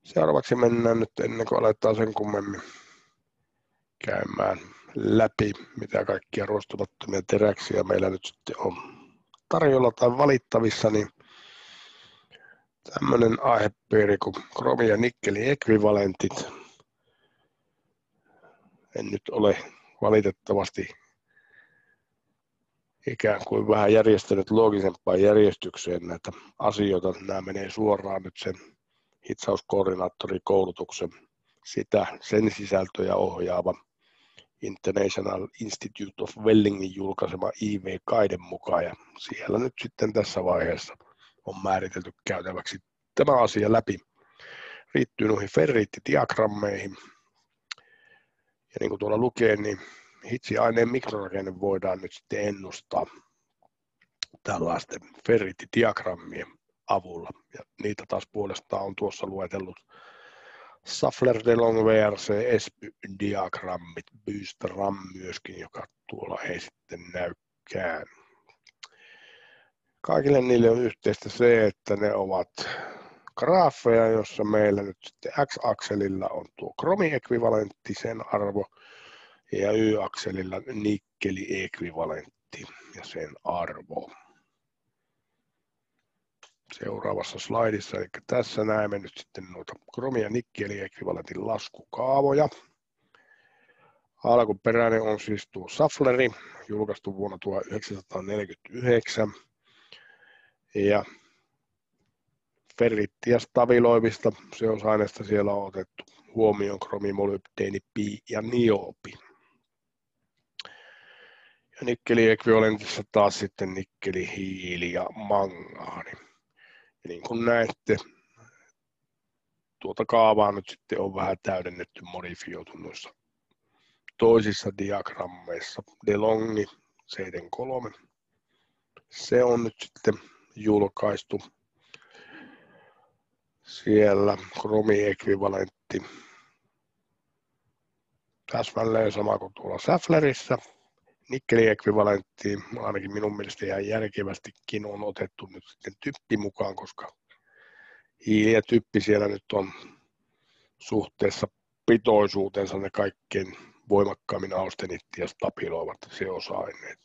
Seuraavaksi mennään nyt ennen kuin aletaan sen kummemmin käymään läpi, mitä kaikkia ruostumattomia teräksiä meillä nyt sitten on tarjolla tai valittavissa, niin tämmöinen aihepiiri kuin kromi- ja nikkeli-ekvivalentit. En nyt ole valitettavasti ikään kuin vähän järjestänyt loogisempaan järjestykseen näitä asioita. Nämä menee suoraan nyt sen hitsauskoordinaattorikoulutuksen sen sisältöjä ohjaava International Institute of Wellingin julkaisema IV-kaiden mukaan, ja siellä nyt sitten tässä vaiheessa on määritelty käytäväksi tämä asia läpi. Liittyy noihin ferriittidiagrammeihin, ja niin kuin tuolla lukee, niin hitsiaineen mikrorakenne voidaan nyt sitten ennustaa tällaisten ferriittidiagrammien avulla, ja niitä taas puolestaan on tuossa luetellut Safler-Delong VRC ESPY-diagrammit, Boost-RAM myöskin, joka tuolla ei sitten näykään. Kaikille niille on yhteistä se, että ne ovat graafeja, jossa meillä nyt sitten X-akselilla on tuo kromi-ekvivalentti, sen arvo, ja Y-akselilla nikkeli-ekvivalentti ja sen arvo. Seuraavassa slaidissa, eli tässä näemme nyt sitten noita kromi- ja nikkeli-ekvivalentin laskukaavoja. Alkuperäinen on siis tuo Safleri, julkaistu vuonna 1949, ja ferrittiä stabiloivista seosaineista siellä on otettu huomioon kromi, molybdeeni, pi ja niobi. Ja nikkeli-ekvivalentissa taas sitten nikkeli, hiili ja mangaani. Ja niin kuin näette, tuota kaavaa nyt sitten on vähän täydennetty, modifioitu noissa toisissa diagrammeissa. DeLonghi 73. Se on nyt sitten julkaistu. Siellä kromi-ekvivalentti. Täsmälleen sama kuin tuolla Saflerissä. Nikkeli-ekvivalentti, ainakin minun mielestä ihan järkevästikin on otettu nyt sitten typpi mukaan, koska hiili ja typpi siellä nyt on suhteessa pitoisuutensa ne kaikkein voimakkaammin austeniittia stabiloivat seosaineet.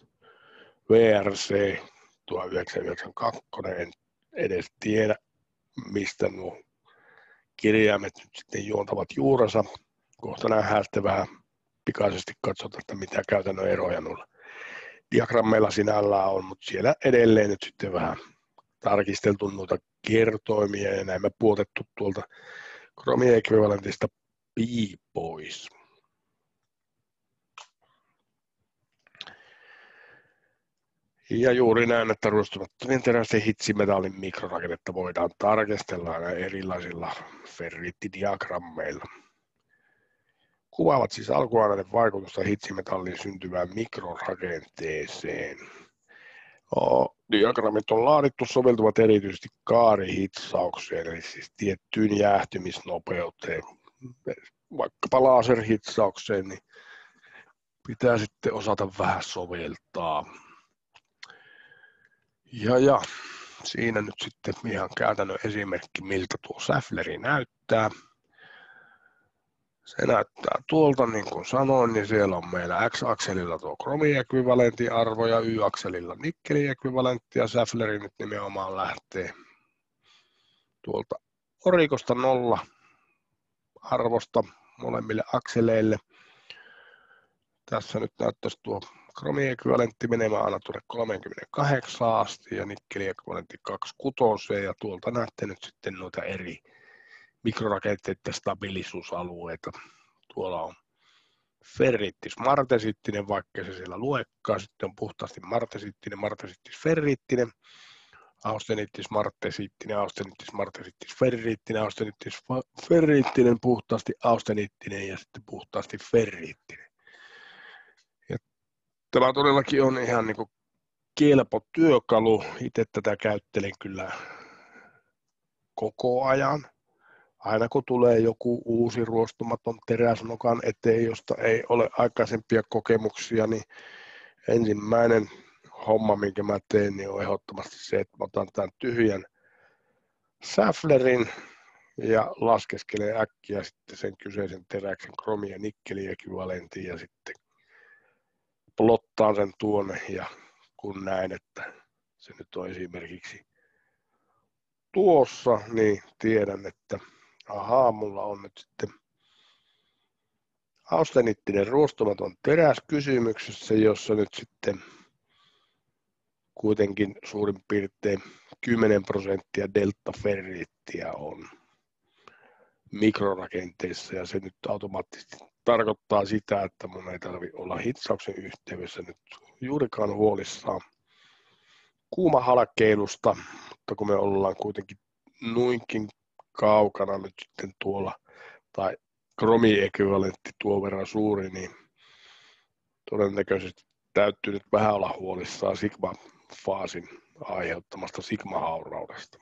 VRC 1992, en edes tiedä, mistä nuo kirjaimet nyt sitten juontavat juurensa. kohta nähdään sitten vähän pikaisesti katsotaan, että mitä käytännön eroja noilla diagrammeilla sinällään on, mutta siellä edelleen nyt sitten vähän tarkisteltu noita kertoimia ja näin me puotettu tuolta kromiekvivalentista pi pois. Ja juuri näin, että ruostumattomien terästen hitsimetallin mikrorakennetta voidaan tarkastella erilaisilla ferriittidiagrammeilla. Kuvaavat siis alkuaineiden vaikutusta hitsimetallin syntyvään mikrorakenteeseen. Diagrammit on laadittu soveltuvat erityisesti kaarihitsaukseen, eli siis tiettyyn jäähtymisnopeuteen. Vaikkapa laserhitsaukseen, niin pitää sitten osata vähän soveltaa. Ja siinä nyt sitten ihan käytännön esimerkki, miltä tuo säfleri näyttää. Se näyttää tuolta, niin kuin sanoin, niin siellä on meillä X-akselilla tuo kromiekvivalenttiarvo ja Y-akselilla nikkeliekvivalentti, ja säfleri nyt nimenomaan lähtee tuolta orikosta 0 arvosta molemmille akseleille. Tässä nyt näyttäisi tuo kromiekvivalentti menemään aina tuonne 38 asti ja nikkeliekvivalentti 26, ja tuolta näette nyt sitten noita eri mikrorakenteiden stabilisuusalueita. Tuolla on ferriittis-martesiittinen, vaikka se siellä luekkaan. Sitten on puhtaasti martesiittinen, martesiittis-ferriittinen, austeniittis-martesiittinen, austeniittis-martesiittis-ferriittinen, austeniittis-ferriittinen, puhtaasti austeniittinen ja sitten puhtaasti ferriittinen. Ja tämä todellakin on ihan niin kuin kelpo työkalu. Itse tätä käyttelen kyllä koko ajan. Aina kun tulee joku uusi ruostumaton teräsnokan eteen, josta ei ole aikaisempia kokemuksia, niin ensimmäinen homma, minkä mä teen, niin on ehdottomasti se, että mä otan tämän tyhjän säflerin ja laskeskelen äkkiä sitten sen kyseisen teräksen kromi- ja nikkeliekvivalentin ja sitten plottaan sen tuonne, ja kun näen, että se nyt on esimerkiksi tuossa, niin tiedän, että ahaa, mulla on nyt sitten austeniittinen ruostumaton teräs kysymyksessä, jossa nyt sitten kuitenkin suurin piirtein 10% deltaferriittiä on mikrorakenteissa, ja se nyt automaattisesti tarkoittaa sitä, että mun ei tarvitse olla hitsauksen yhteydessä nyt juurikaan huolissaan kuumahalkeilusta, mutta kun me ollaan kuitenkin noinkin kaukana nyt sitten tuolla, tai kromiekvivalentti tuon verran suuri, niin todennäköisesti täytyy nyt vähän olla huolissaan sigma-faasin aiheuttamasta sigmahauraudesta.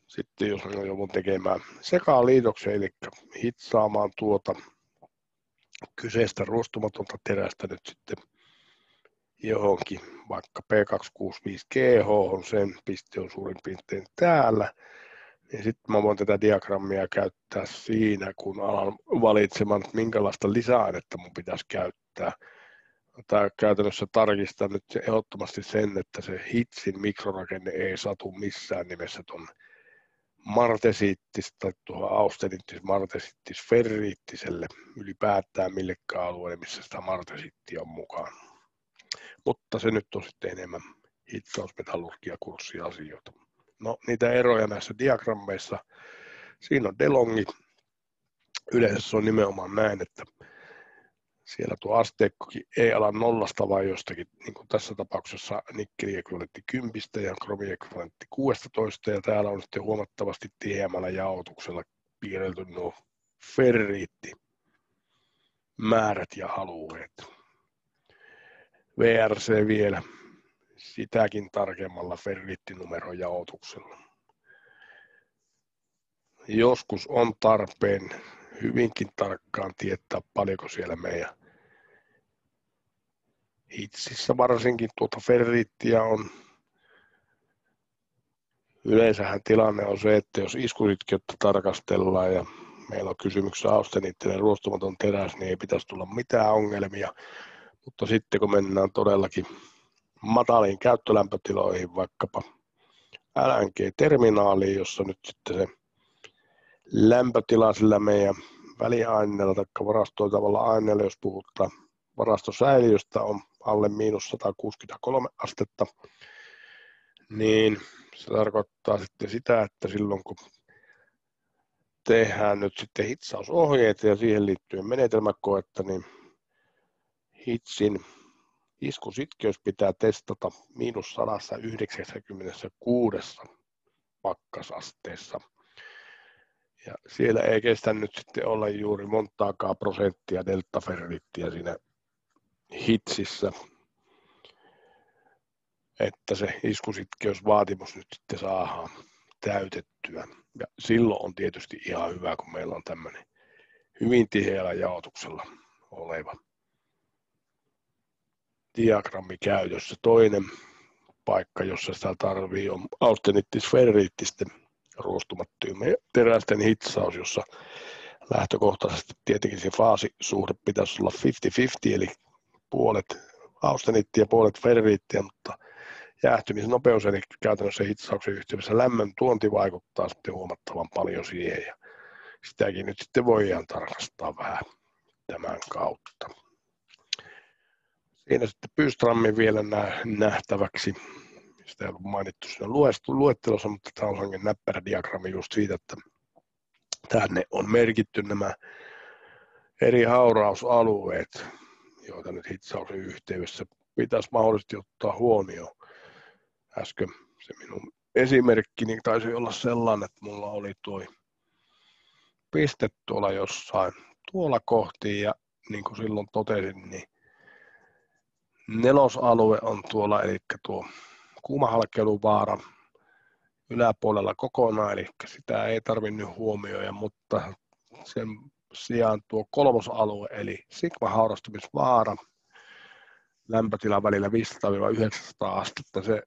Sitten jos minä joudun tekemään sekaliitoksen, eli hitsaamaan tuota kyseistä ruostumatonta terästä nyt sitten johonkin, vaikka P265GH, sen piste on suurin piirtein täällä, niin sitten mä voin tätä diagrammia käyttää siinä, kun alan valitsemaan, että minkälaista lisäainetta mun pitäisi käyttää. Tämä käytännössä tarkistaa nyt ehdottomasti sen, että se hitsin mikrorakenne ei satu missään nimessä tuon martesiittis tai tuohon austeniittis-martesiittis-ferriittiselle ylipäätään millekään alueelle, missä sitä martesiittia on mukana. Mutta se nyt on sitten enemmän hitsausmetallurgiakurssiasioita. No, niitä eroja näissä diagrammeissa. Siinä on DeLonghi. Yleensä se on nimenomaan näin, että siellä tuo asteikkokin ei ala nollasta, vaan jostakin, niin kuin tässä tapauksessa nikkeliekvivalentti 10 ja kromiekvivalentti 16, ja täällä on sitten huomattavasti tiheämmällä jaotuksella piirrelty nuo ferriittimäärät ja alueet. VRC vielä sitäkin tarkemmalla ferriittinumeron jaotuksella. Joskus on tarpeen hyvinkin tarkkaan tietää, paljonko siellä meidän hitsissä varsinkin tuota ferriittiä on. Yleensähän tilanne on se, että jos iskusitkeutta tarkastellaan ja meillä on kysymyksessä austeniittinen ruostumaton teräs, niin ei pitäisi tulla mitään ongelmia. Mutta sitten kun mennään todellakin mataliin käyttölämpötiloihin, vaikkapa LNG-terminaaliin, jossa nyt sitten se lämpötila sillä meidän väliaineella tai varastoitavalla aineella, jos puhutaan varastosäiliöstä, on alle -163 astetta, niin se tarkoittaa sitten sitä, että silloin kun tehdään nyt sitten hitsausohjeita ja siihen liittyen menetelmäkoetta, niin hitsin iskusitkeys pitää testata -196 pakkasasteessa. Ja siellä ei kestä nyt sitten olla juuri montaakaan prosenttia deltaferriittiä siinä hitsissä, että se iskusitkeysvaatimus nyt sitten saadaan täytettyä. Ja silloin on tietysti ihan hyvä, kun meillä on tämmöinen hyvin tiheällä jaotuksella oleva diagrammi käytössä. Toinen paikka, jossa sitä tarvii, on austenittis-ferriittisten ruostumattomien terästen hitsaus, jossa lähtökohtaisesti tietenkin se faasisuhde pitäisi olla 50-50, eli puolet austenittia ja puolet ferriittiä, mutta jäähtymisnopeus, eli käytännössä hitsauksen yhteydessä lämmön tuonti vaikuttaa sitten huomattavan paljon siihen, ja sitäkin nyt sitten voidaan tarkastaa vähän tämän kautta. Siinä sitten Bystrammi vielä nähtäväksi. Sitä ei ollut mainittu siinä luettelossa, mutta tämä on sellainen näppärä diagrammi just siitä, että tänne on merkitty nämä eri haurausalueet, joita nyt hitsauksen yhteydessä pitäisi mahdollisesti ottaa huomioon. Äsken se minun esimerkkini taisi olla sellainen, että mulla oli tuo piste tuolla jossain tuolla kohti, ja niin kuin silloin totesin, niin nelosalue on tuolla, eli tuo kuumahalkeiluvaara yläpuolella kokonaan, eli sitä ei tarvinnut huomioida, mutta sen sijaan tuo kolmosalue, eli sigma-haurastumisvaara, lämpötila välillä 500-900 astetta, se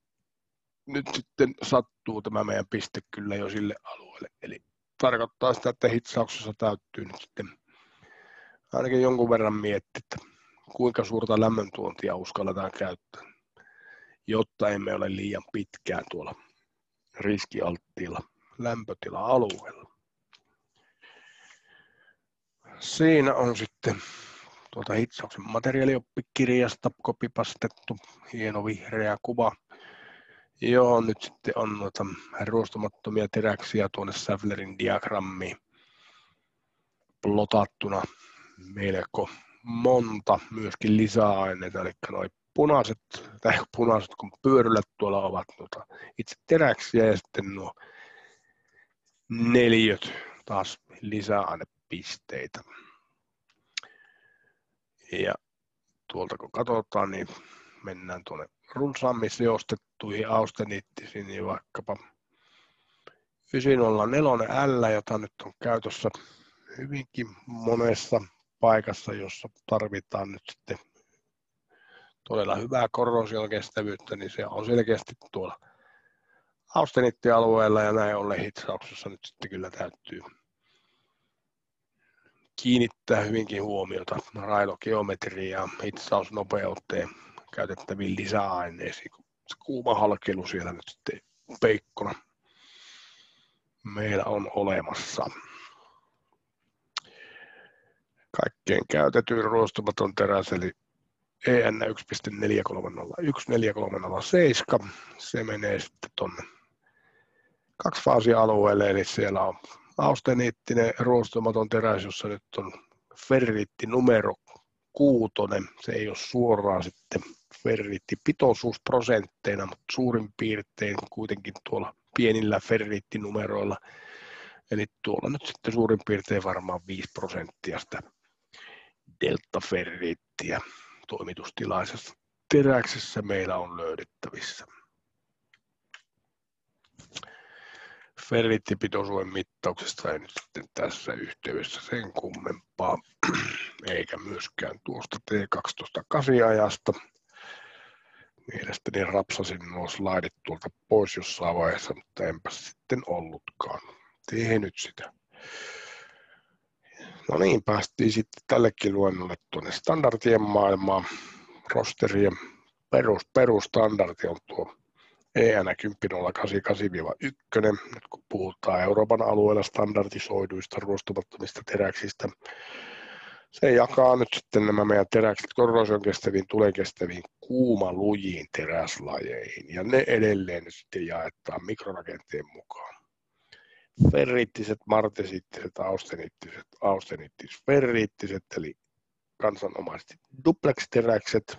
nyt sitten sattuu tämä meidän piste kyllä jo sille alueelle, eli tarkoittaa sitä, että hitsauksessa täytyy nyt sitten ainakin jonkun verran miettiä, että kuinka suurta lämmöntuontia uskalletaan käyttää, jotta emme ole liian pitkään tuolla riskialttiilla lämpötila-alueella. Siinä on sitten tuolta hitsauksen materiaalioppikirjasta kopipastettu hieno vihreä kuva, johon nyt sitten on noita ruostumattomia teräksiä tuonne Sävlerin diagrammiin plotattuna melko monta, myöskin lisäaineita, eli noi punaiset kun pyörylät tuolla ovat itse teräksiä, ja sitten nuo neliöt taas lisäainepisteitä. Ja tuolta kun katsotaan, niin mennään tuonne runsaammin seostettuihin austeniittisiin, niin vaikkapa 904L, jota nyt on käytössä hyvinkin monessa paikassa, jossa tarvitaan nyt sitten todella hyvää korrosion kestävyyttä, niin se on selkeästi tuolla austeniittialueella, ja näin ollen hitsauksessa nyt sitten kyllä täytyy kiinnittää hyvinkin huomiota railogeometriaan, hitsausnopeuteen, käytettäviin lisäaineisiin, kun se kuuma halkeilu siellä nyt sitten peikkona meillä on olemassa. Kaikkein käytetyin ruostumaton teräs, eli EN 1.4301-4307, se menee sitten tuonne kaksifaasialueelle, eli siellä on austeniittinen ruostumaton teräs, jossa nyt on ferriitti numero 6, se ei ole suoraan sitten ferriittipitoisuusprosentteina, mutta suurin piirtein kuitenkin tuolla pienillä ferriittinumeroilla, eli tuolla nyt sitten suurin piirtein varmaan 5% sitä deltaferriittiä toimitustilaisessa teräksessä meillä on löydettävissä. Ferriittipitoisuuden mittauksesta ei nyt sitten tässä yhteydessä sen kummempaa, eikä myöskään tuosta T12-8-ajasta. Mielestäni rapsasin nuo slaidit tuolta pois jossain vaiheessa, mutta enpä sitten ollutkaan tehnyt sitä. No niin, päästiin sitten tällekin luennolle tuonne standardien maailmaan. Rosterien perustandardi on tuo EN 10.088-1, nyt kun puhutaan Euroopan alueella standardisoiduista ruostumattomista teräksistä. Se jakaa nyt sitten nämä meidän teräkset korrosion kestäviin, tulenkestäviin, kuumalujiin teräslajeihin, ja ne edelleen nyt sitten jaetaan mikrorakenteen mukaan. Ferriittiset, martesiittiset, austeniittis-ferriittiset, eli kansanomaisesti duplex-teräkset,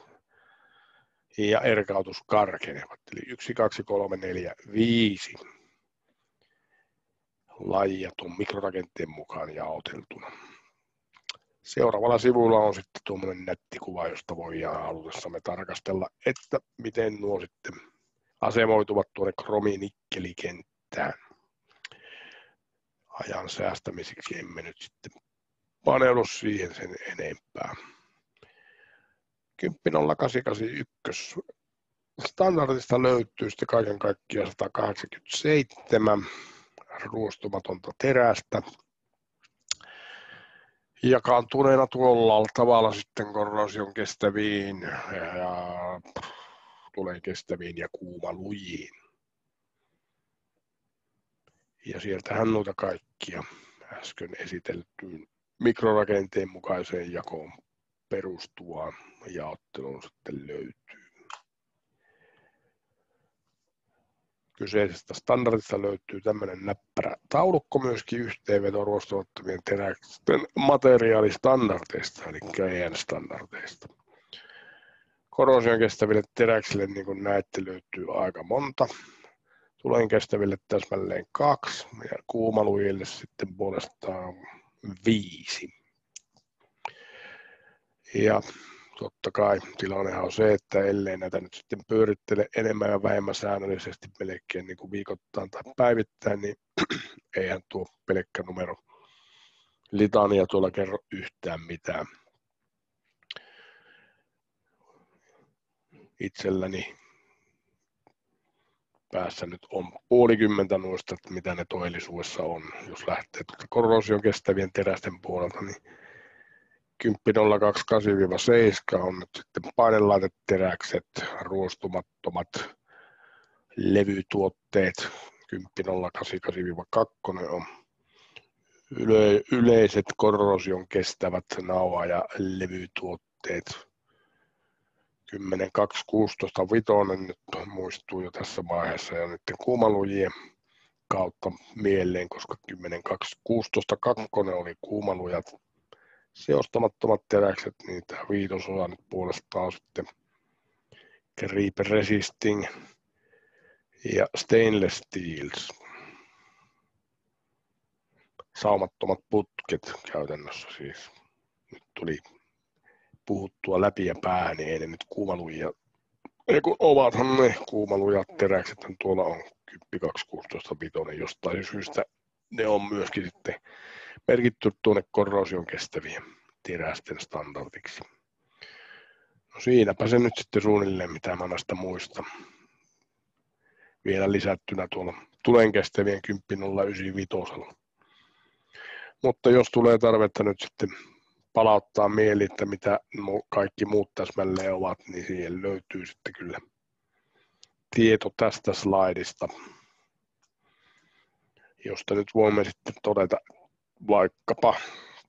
ja erkautuskarkenevat, eli 1, 2, 3, 4, 5 lajia tuon mikrorakenteen mukaan jaoteltuna. Seuraavalla sivulla on sitten tuommoinen nettikuva, josta voidaan halutessamme tarkastella, että miten nuo sitten asemoituvat tuonne kromi-nikkelikenttään. Ajan säästämiseksi emme nyt sitten paneudu siihen sen enempää. 10.088-1 standardista löytyy sitten kaiken kaikkiaan 187 ruostumatonta terästä. Jakaantuneena tuolla tavalla sitten korrosion kestäviin ja tulen kestäviin ja kuumalujiin. Ja sieltähän noita kaikkia äsken esiteltyyn mikrorakenteen mukaiseen jakoon perustuvaan jaotteluun sitten löytyy. Kyseisestä standardista löytyy tämmöinen näppärä taulukko myöskin yhteenveto ruostumattomien teräksen materiaalistandardeista, eli EN-standardeista. Korrosion kestäville teräksille, niin kuin näette, löytyy aika monta. Tulen kestäville täsmälleen 2 ja kuumalujille sitten puolestaan 5. Ja totta kai tilannehan on se, että ellei näitä nyt sitten pyörittele enemmän ja vähemmän säännöllisesti melkein niin kuin viikoittain tai päivittäin, niin eihän tuo pelkkä numero litania tuolla kerro yhtään mitään. Itselläni päässä nyt on puolikymmentä noista, että mitä ne todellisuudessa on. Jos lähtee korrosion kestävien terästen puolelta, niin 10.028-7 on nyt sitten painelaiteteräkset, ruostumattomat levytuotteet. 10.088-2 on yleiset korrosion kestävät nauha- ja levytuotteet. 10.216-5 nyt muistuu jo tässä vaiheessa ja nyt kuumalujien kautta mieleen, koska 10.216-2 oli kuumalujat. Seostamattomat teräkset, niin tämä viitososa nyt puolestaan on sitten Creep Resisting ja Stainless Steels. Saumattomat putket käytännössä siis. Nyt tuli puhuttua läpi ja päähän, niin ei ne nyt kuumalujia. Kun ovathan ne kuumalujat teräkset, tuolla on 10.216-5 jostain syystä. Ne on myöskin sitten merkitty tuonne korrosion kestäviä terästen standardiksi. No siinäpä se nyt sitten suunnilleen, mitä mä näistä muista. Vielä lisättynä tuolla tulen kestävien 10.095. Mutta jos tulee tarvetta nyt sitten palauttaa mieli, että mitä kaikki muut täsmälleen ovat, niin siihen löytyy sitten kyllä tieto tästä slaidista, josta nyt voimme sitten todeta vaikkapa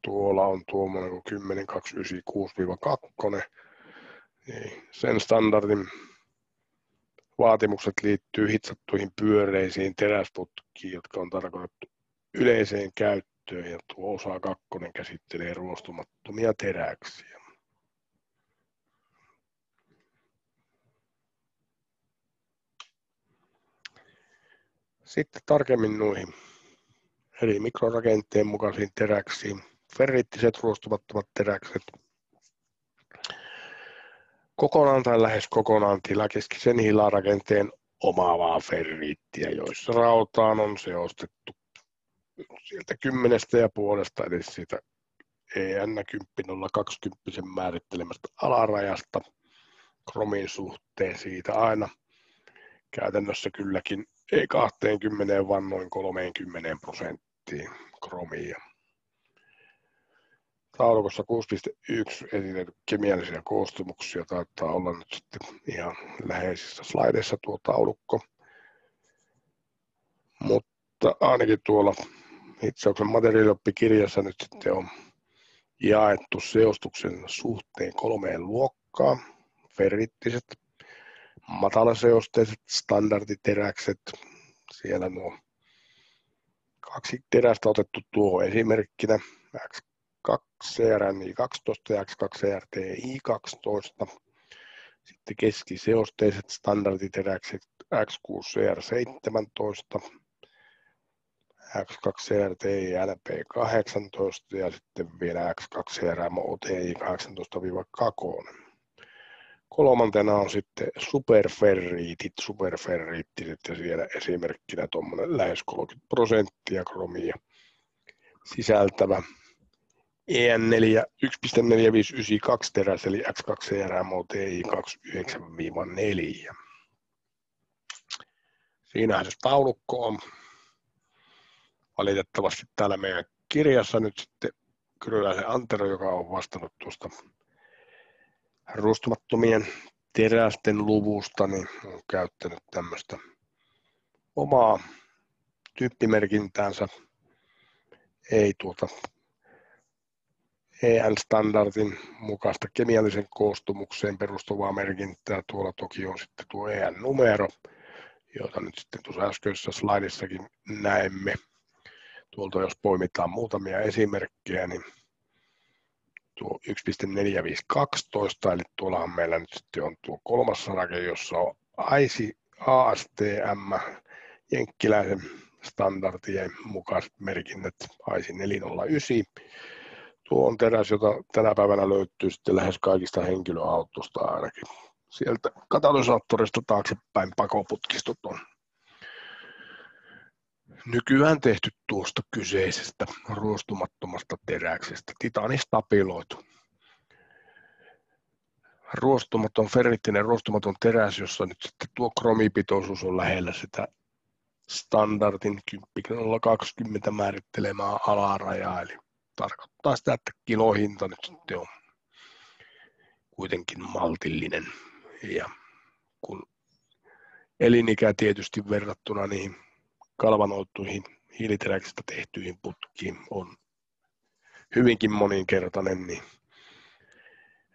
tuolla on tuommoinen 10.296-2, niin sen standardin vaatimukset liittyy hitsattuihin pyöreisiin teräsputkiin, jotka on tarkoitettu yleiseen käyttöön, ja tuo osa 2 käsittelee ruostumattomia teräksiä. Sitten tarkemmin noihin eri mikrorakenteen mukaisiin teräksiin. Ferriittiset ruostumattomat teräkset. Kokonaan tai lähes kokonaan tilakeskisen hilarakenteen omaavaa ferriittiä, joissa rautaan on seostettu sieltä 10,5 eli siitä EN 10.020 määrittelemästä alarajasta kromin suhteen siitä aina käytännössä kylläkin ei 20, vaan noin 30% kromia. Taulukossa 6.1 esitetty kemiallisia koostumuksia taitaa olla nyt sitten ihan läheisissä slaideissa tuo taulukko. ainakin tuolla hitsauksen materiaalioppikirjassa nyt sitten on jaettu seostuksen suhteen 3 luokkaa. Ferrittiset, matalaseosteiset, standarditeräkset. Siellä nuo 2 terästä otettu tuo esimerkkinä X2 CRNI12 ja X2 CRTI12. Sitten keskiseosteiset standarditeräkset X6 CR17, X2 CRTI LP18 ja sitten vielä X2 CRM OTI 18-2. Kolmantena on sitten superferriittiset ja siellä esimerkkinä tuommoinen lähes 30% kromia sisältävä EN4 1.4592 teräs eli X2 CRM OTI 29-4. Siinähän se taulukko on. Valitettavasti täällä meidän kirjassa nyt sitten Kyryläisen Antero, joka on vastannut tuosta ruostumattomien terästen luvusta, niin on käyttänyt tämmöistä omaa tyyppimerkintäänsä, ei tuota EN-standardin mukaista kemiallisen koostumukseen perustuvaa merkintää. Tuolla toki on sitten tuo EN-numero, jota nyt sitten tuossa äskeisessä slaidissakin näemme. Tuolta jos poimitaan muutamia esimerkkejä, niin tuo 1.4512, eli tuollahan meillä nyt sitten on tuo 3. sarake, jossa on ASTM, jenkkiläisen standardien mukaiset merkinnät IC 409. Tuo on teräs, jota tänä päivänä löytyy sitten lähes kaikista henkilöautosta ainakin. Sieltä katalysaattorista taaksepäin pakoputkistot on nykyään tehty tuosta kyseisestä ruostumattomasta teräksestä, titanistabiloitu. Ruostumaton, ferriittinen ruostumaton teräs, jossa nyt sitten tuo kromipitoisuus on lähellä sitä standardin 10.020 määrittelemää alarajaa, eli tarkoittaa sitä, että kilohinta nyt sitten on kuitenkin maltillinen, ja kun elinikä tietysti verrattuna niihin galvanoituihin hiiliteräksestä tehtyihin putkiin on hyvinkin moninkertainen, niin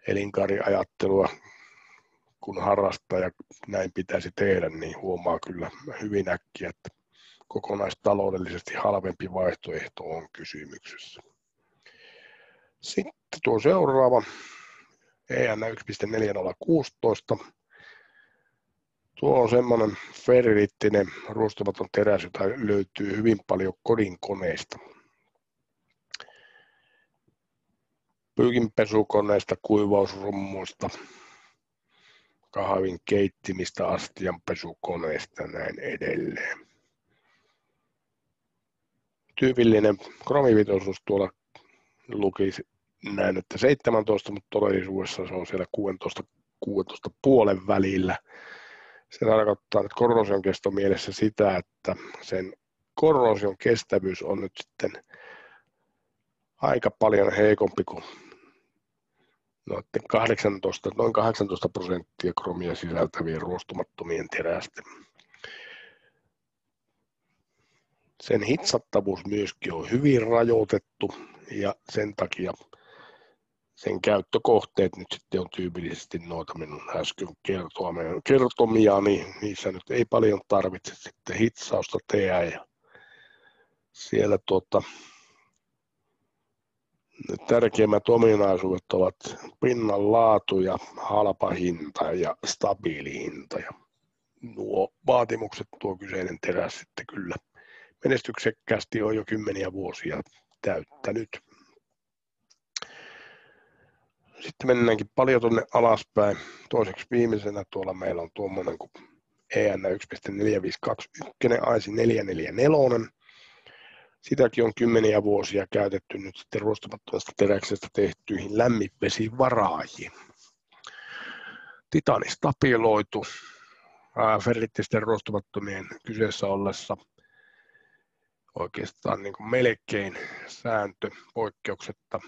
elinkaariajattelua kun harrastaa ja näin pitäisi tehdä, niin huomaa kyllä hyvin äkkiä, että kokonaistaloudellisesti halvempi vaihtoehto on kysymyksessä. Sitten tuo seuraava EN 1.4016. Tuo on semmoinen ferriittinen ruostumaton teräs, jota löytyy hyvin paljon kodinkoneista. Pyykinpesukoneista, kuivausrummuista, kahvin keittimistä, astianpesukoneista ja näin edelleen. Tyypillinen kromipitoisuus tuolla luki näin, että 17, mutta todellisuudessa se on siellä 16,5 välillä. Se tarkoittaa nyt korrosion kesto mielessä sitä, että sen korrosion kestävyys on nyt sitten aika paljon heikompi kuin noin 18% kromia sisältävien ruostumattomien terästen. Sen hitsattavuus myöskin on hyvin rajoitettu ja sen takia sen käyttökohteet nyt sitten on tyypillisesti noita minun äsken kertomia, niin niissä nyt ei paljon tarvitse sitten hitsausta tehdä. Ja siellä tärkeimmät ominaisuudet ovat pinnan laatu ja halpa hinta ja stabiili hinta. Ja nuo vaatimukset tuo kyseinen teräs sitten kyllä menestyksekkäästi on jo 10 vuosia täyttänyt. Sitten mennäänkin paljon tuonne alaspäin. Toiseksi viimeisenä tuolla meillä on tuommoinen kuin EN 1.4521 IC 444. Sitäkin on 10 vuosia käytetty nyt sitten ruostumattomasta teräksestä tehtyihin lämminvesivaraajiin. Titanistabiloitu ferriittisten ruostumattomien kyseessä ollessa oikeastaan niin kuin melkein sääntö poikkeuksetta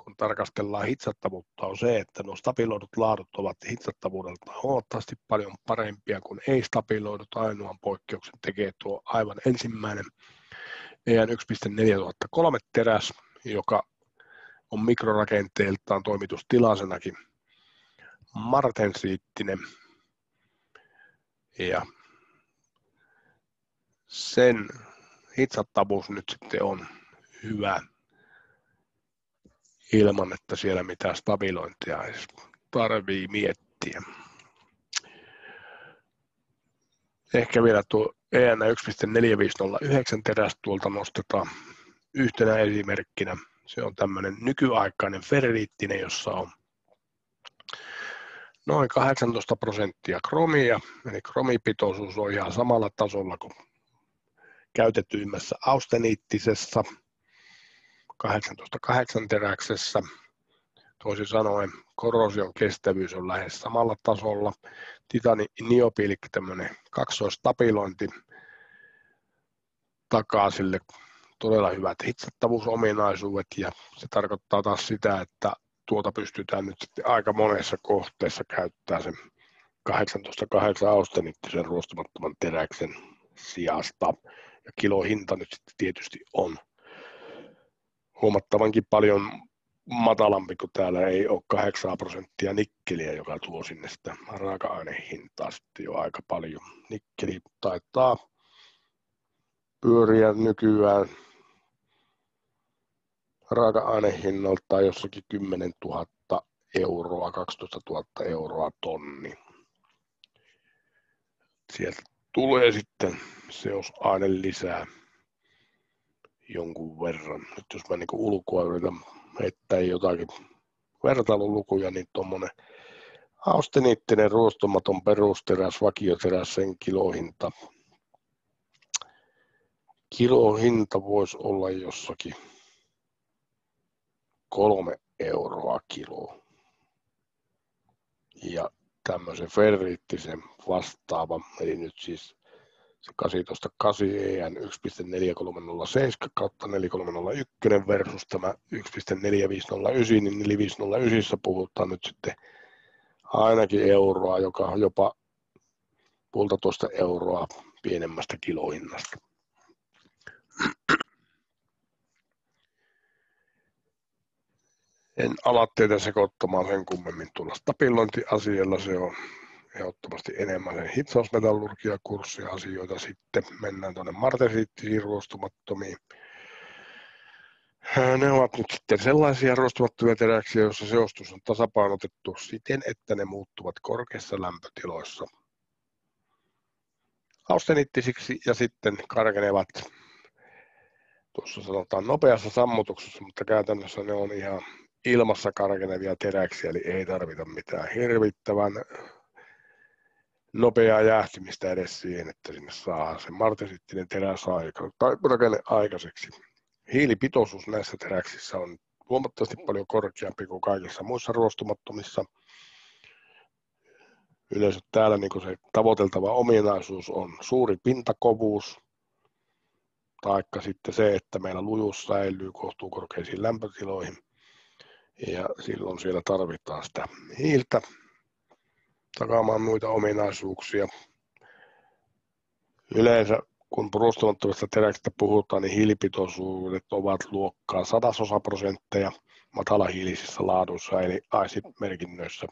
kun tarkastellaan hitsattavuutta, on se, että nuo stabiloidut laadut ovat hitsattavuudeltaan huomattavasti paljon parempia kuin ei-stabiloidut. Ainoan poikkeuksen tekee tuo aivan ensimmäinen EN 1.4003 teräs, joka on mikrorakenteeltaan toimitustilaisenakin martensiittinen. Ja sen hitsattavuus nyt sitten on hyvä ilman, että siellä mitään stabilointia edes tarvii miettiä. Ehkä vielä tuo EN 1.4509 teräs tuolta nostetaan yhtenä esimerkkinä. Se on tämmöinen nykyaikainen ferriittinen, jossa on noin 18% kromia, eli kromipitoisuus on ihan samalla tasolla kuin käytetyimmässä austeniittisessa 18.8 teräksessä. Toisin sanoen korrosion kestävyys on lähes samalla tasolla. Titani-niobiilikki, tämmöinen kaksoistabilointi, takaa sille todella hyvät hitsattavuusominaisuudet, ja se tarkoittaa taas sitä, että tuota pystytään nyt sitten aika monessa kohteessa käyttämään sen 18.8 austeniittisen ruostumattoman teräksen sijasta. Ja kilohinta nyt sitten tietysti on huomattavankin paljon matalampi, kun täällä ei ole 8% nikkeliä, joka tuo sinne sitä raaka-ainehintaa sitten jo aika paljon. Nikkeli taitaa pyöriä nykyään raaka-ainehinnalta jossakin 10 000 euroa, 12 000 euroa tonni. Sieltä tulee sitten seosaine lisää jonkun verran. Nyt jos mä niin ulkoa yritän heittää jotakin vertailulukuja, niin tuommoinen austeniittinen ruostumaton perusteräs, vakioteräs, sen kilohinta voisi olla jossakin 3 euroa kilo. Ja tämmöisen ferriittisen vastaavan, eli nyt siis se 18.8 EN 1.4307 kautta 4301 versus tämä 1.4509, niin 4509 puhutaan nyt sitten ainakin euroa, joka on jopa 1,5 euroa pienemmästä kilohinnasta. En ala teitä sekoittamaan sen kummemmin tuolla stabilointiasialla, se on ehdottomasti enemmän sen hitsausmetallurgia-kurssiasioita. Sitten mennään tuonne martensiittisiin ruostumattomiin. Ne ovat nyt sitten sellaisia ruostumattomia teräksiä, joissa seostus on tasapainotettu siten, että ne muuttuvat korkeissa lämpötiloissa austeniittisiksi ja sitten karkenevat, tuossa sanotaan nopeassa sammutuksessa, mutta käytännössä ne on ihan ilmassa karkenevia teräksiä, eli ei tarvita mitään hirvittävän nopeaa jäähtymistä edes siihen, että sinne saa se martensiittinen teräs rakenne aikaiseksi. Hiilipitoisuus näissä teräksissä on huomattavasti paljon korkeampi kuin kaikissa muissa ruostumattomissa. Yleensä täällä niin se tavoiteltava ominaisuus on suuri pintakovuus, taikka sitten se, että meillä lujuus säilyy kohtuukorkeisiin lämpötiloihin, ja silloin siellä tarvitaan sitä hiiltä takaamaan muita ominaisuuksia. Yleensä kun ruostumattomista teräksistä puhutaan, niin hiilipitoisuudet ovat luokkaa 100%, matalahiilisissä laaduissa eli AISI-merkinnöissä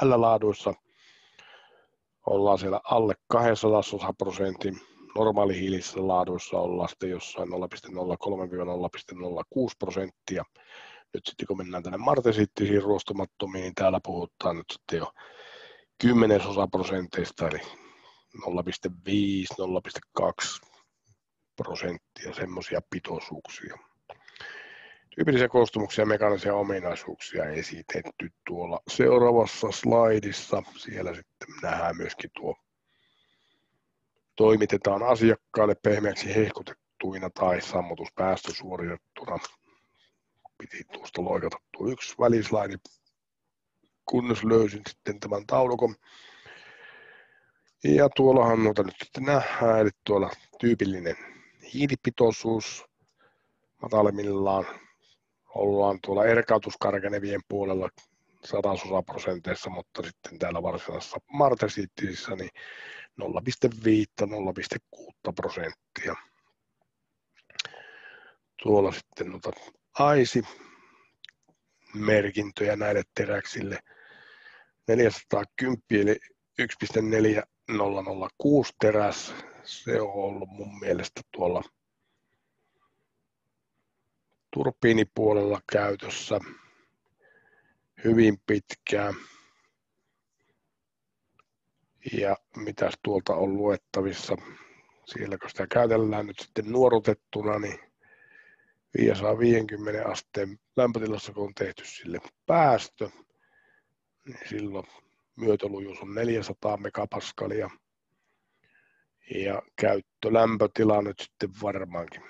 L-laaduissa ollaan siellä alle 200%, normaalihiilisissä laaduissa ollaan sitten jossain 0,03–0,06%. Nyt sitten kun mennään tänne martensiittisiin ruostumattomiin, niin täällä puhutaan nyt sitten jo 10% eli 0,5–0,2% semmoisia pitoisuuksia. Tyypillisiä koostumuksia ja mekaanisia ominaisuuksia esitetty tuolla seuraavassa slaidissa. Siellä sitten nähdään myöskin tuo toimitetaan asiakkaalle pehmeäksi hehkutettuina tai sammutuspäästö suoritettuna. Piti tuosta loikata tuo yksi välislaidi, kunnes löysin sitten tämän taulukon. Ja tuollahan noita nyt sitten nähdään, eli tuolla tyypillinen hiilipitoisuus matalimmillaan ollaan tuolla erkautuskarkenevien puolella 100%, mutta sitten täällä varsinaisessa martesiittisissä niin 0,5–0,6%. Tuolla sitten noita AISI-merkintöjä näille teräksille 410 eli 1,4006 teräs. Se on ollut mun mielestä tuolla turbiinipuolella käytössä hyvin pitkään. Ja mitäs tuolta on luettavissa, siellä kun sitä käytellään nyt sitten nuorutettuna, niin 550 asteen lämpötilassa, kun on tehty sille päästö, niin silloin myötölujuus on 400 megapaskalia. Ja käyttölämpötila nyt sitten varmaankin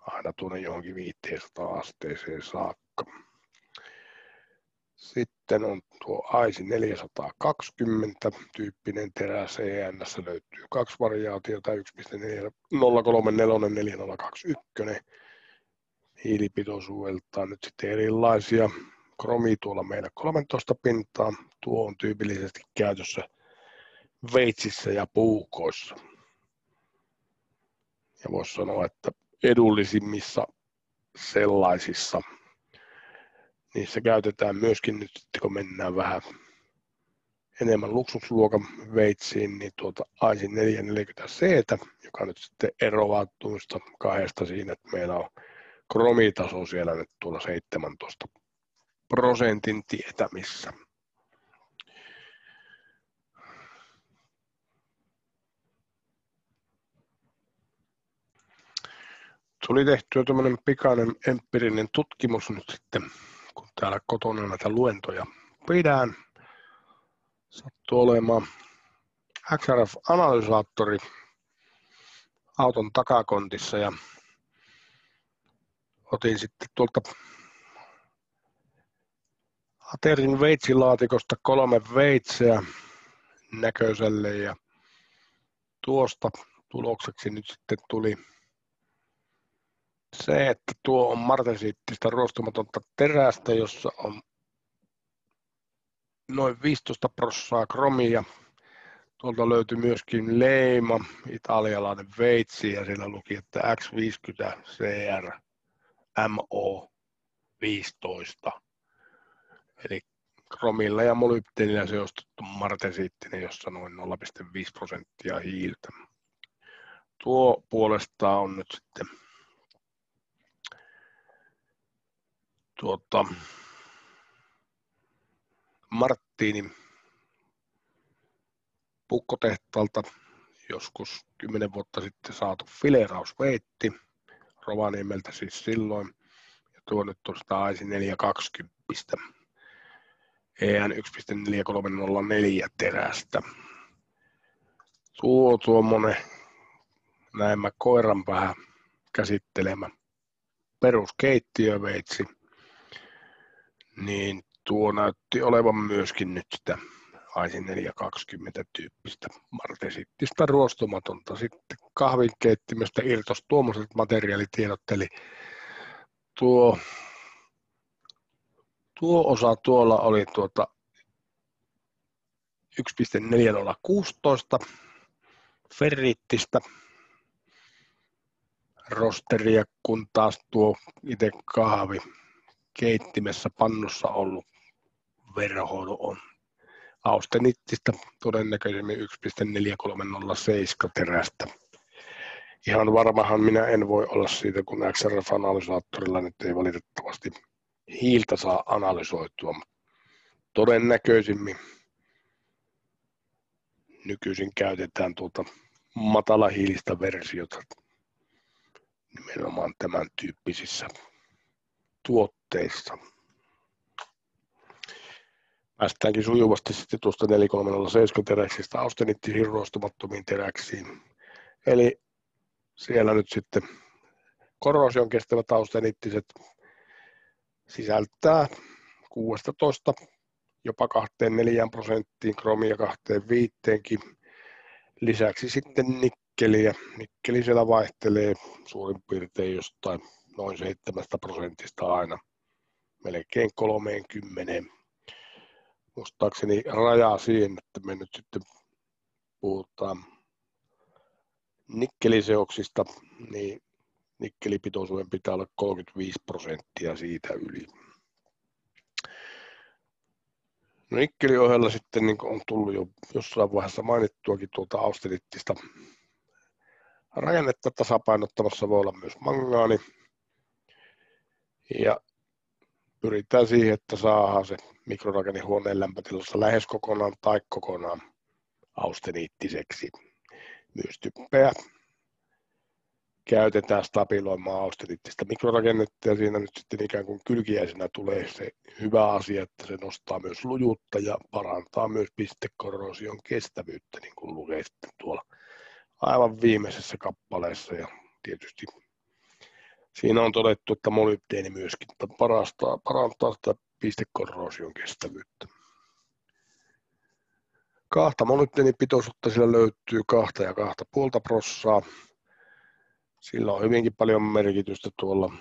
aina tuonne johonkin 500 asteeseen saakka. Sitten on tuo AISI 420 tyyppinen teräs. ENS löytyy 2 variaatiota, 1.034, 4021. Hiilipitoisuudeltaan nyt sitten erilaisia. Kromi tuolla meillä 13 pintaa. Tuo on tyypillisesti käytössä veitsissä ja puukoissa. Ja voisi sanoa, että edullisimmissa sellaisissa niissä käytetään myöskin nyt, kun mennään vähän enemmän luksusluokan veitsiin, niin tuota AISI 440C, joka nyt sitten eroaa tuosta kahdesta siinä, että meillä on kromitaso siellä nyt tuolla 17% tietämissä. Tuli tehtyä tämmöinen pikainen empiirinen tutkimus nyt sitten, kun täällä kotona näitä luentoja pidän. Sattuu olemaan XRF-analysaattori auton takakontissa ja otin sitten tuolta Aterin veitsilaatikosta 3 veitseä näköiselle ja tuosta tulokseksi nyt sitten tuli se, että tuo on martesiittistä ruostumatonta terästä, jossa on noin 15% kromia. Tuolta löytyi myöskin leima, italialainen veitsi ja siellä luki, että X50 CR MO 15. Eli kromilla ja molybdeenillä seostettu martesiittinen, jossa noin 0,5% hiiltä. Tuo puolestaan on nyt sitten Marttinin pukkotehtaalta joskus 10 vuotta sitten saatu filerausveitti, Rovaniemeltä siis silloin, ja tuo nyt on sitä AISI 420, EN 1.4304 terästä. Tuommoinen näemmä koiran vähän käsittelemä peruskeittiöveitsi, niin tuo näytti olevan myöskin nyt sitä AISI 420 tyyppistä martesiittistä ruostumatonta. Sitten kahvinkeittimestä irtosi tuommoiset materiaalitiedot, eli tuo osa tuolla oli 1.4016 ferriittistä rosteria, kun taas tuo itse kahvi keittimessä pannussa ollut verhoilu on austeniittistä, todennäköisemmin 1.4307 terästä. Ihan varmahan minä en voi olla siitä, kun XRF-analysaattorilla nyt ei valitettavasti hiiltä saa analysoitua. Todennäköisimmin nykyisin käytetään matalahiilistä versiota nimenomaan tämän tyyppisissä tuotteissa. Päästäänkin sujuvasti sitten tuosta 43070 teräksistä austeniittisiin ruostumattomiin teräksiin. Eli siellä nyt sitten korrosion kestävät austeniittiset sisältää 16 jopa 2–4%, kromia 2–5%. Lisäksi sitten nikkeliä. Nikkeli siellä vaihtelee suurin piirtein jostain noin 7% aina melkein 30. Muistaakseni rajaa siihen, että me nyt sitten puhutaan nikkeliseoksista, niin nikkelipitoisuuden pitää olla 35% siitä yli. No, nikkelin ohella sitten niin on tullut jo jossain vaiheessa mainittuakin tuolta austeniittista rakennetta tasapainottamassa voi olla myös mangaani. Ja pyritään siihen, että saadaan se mikrorakennehuoneen lämpötilassa lähes kokonaan tai kokonaan austeniittiseksi. Myös typpeä käytetään stabiloimaan austeniittista mikrorakennetta ja siinä nyt sitten ikään kuin kylkiäisenä tulee se hyvä asia, että se nostaa myös lujuutta ja parantaa myös pistekorrosion kestävyyttä, niin kuin lukee sitten tuolla aivan viimeisessä kappaleessa. Ja tietysti siinä on todettu, että molybdeeni myöskin parantaa sitä pistekorrosion kestävyyttä. 2 molybdeenipitoisuutta sillä löytyy 2 ja 2,5%. Sillä on hyvinkin paljon merkitystä tuolla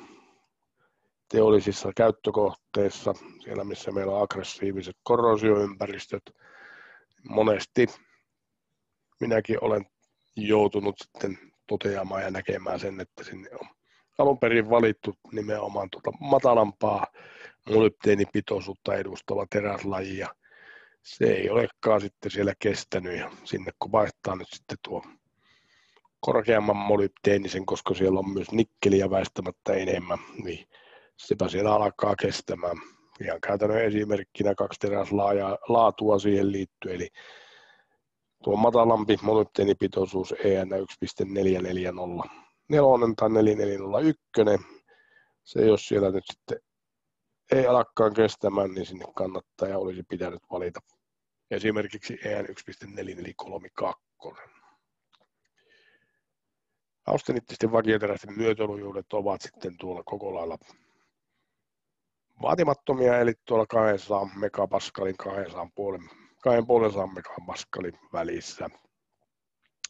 teollisissa käyttökohteissa, siellä missä meillä on aggressiiviset korrosioympäristöt. Monesti minäkin olen joutunut sitten toteamaan ja näkemään sen, että sinne on alun perin valittu nimenomaan matalampaa molybdeenipitoisuutta edustava teräslaji, ja se ei olekaan sitten siellä kestänyt, ja sinne kun vaihtaa nyt sitten tuo korkeamman molybdeenisen, koska siellä on myös nikkeliä väistämättä enemmän, niin sepä siellä alkaa kestämään. Ihan käytännön esimerkkinä 2 teräslaatua siihen liittyy, eli tuo matalampi molybdeenipitoisuus EN 1.4404 tai 4401, se jos siellä nyt sitten ei alakaan kestämään, niin sinne kannattaa ja olisi pitänyt valita esimerkiksi EN 1.4432. Austeniittisten vakioterästen myötälujuudet ovat sitten tuolla koko lailla vaatimattomia, eli tuolla 200 megapaskalin 250 megapaskalin välissä.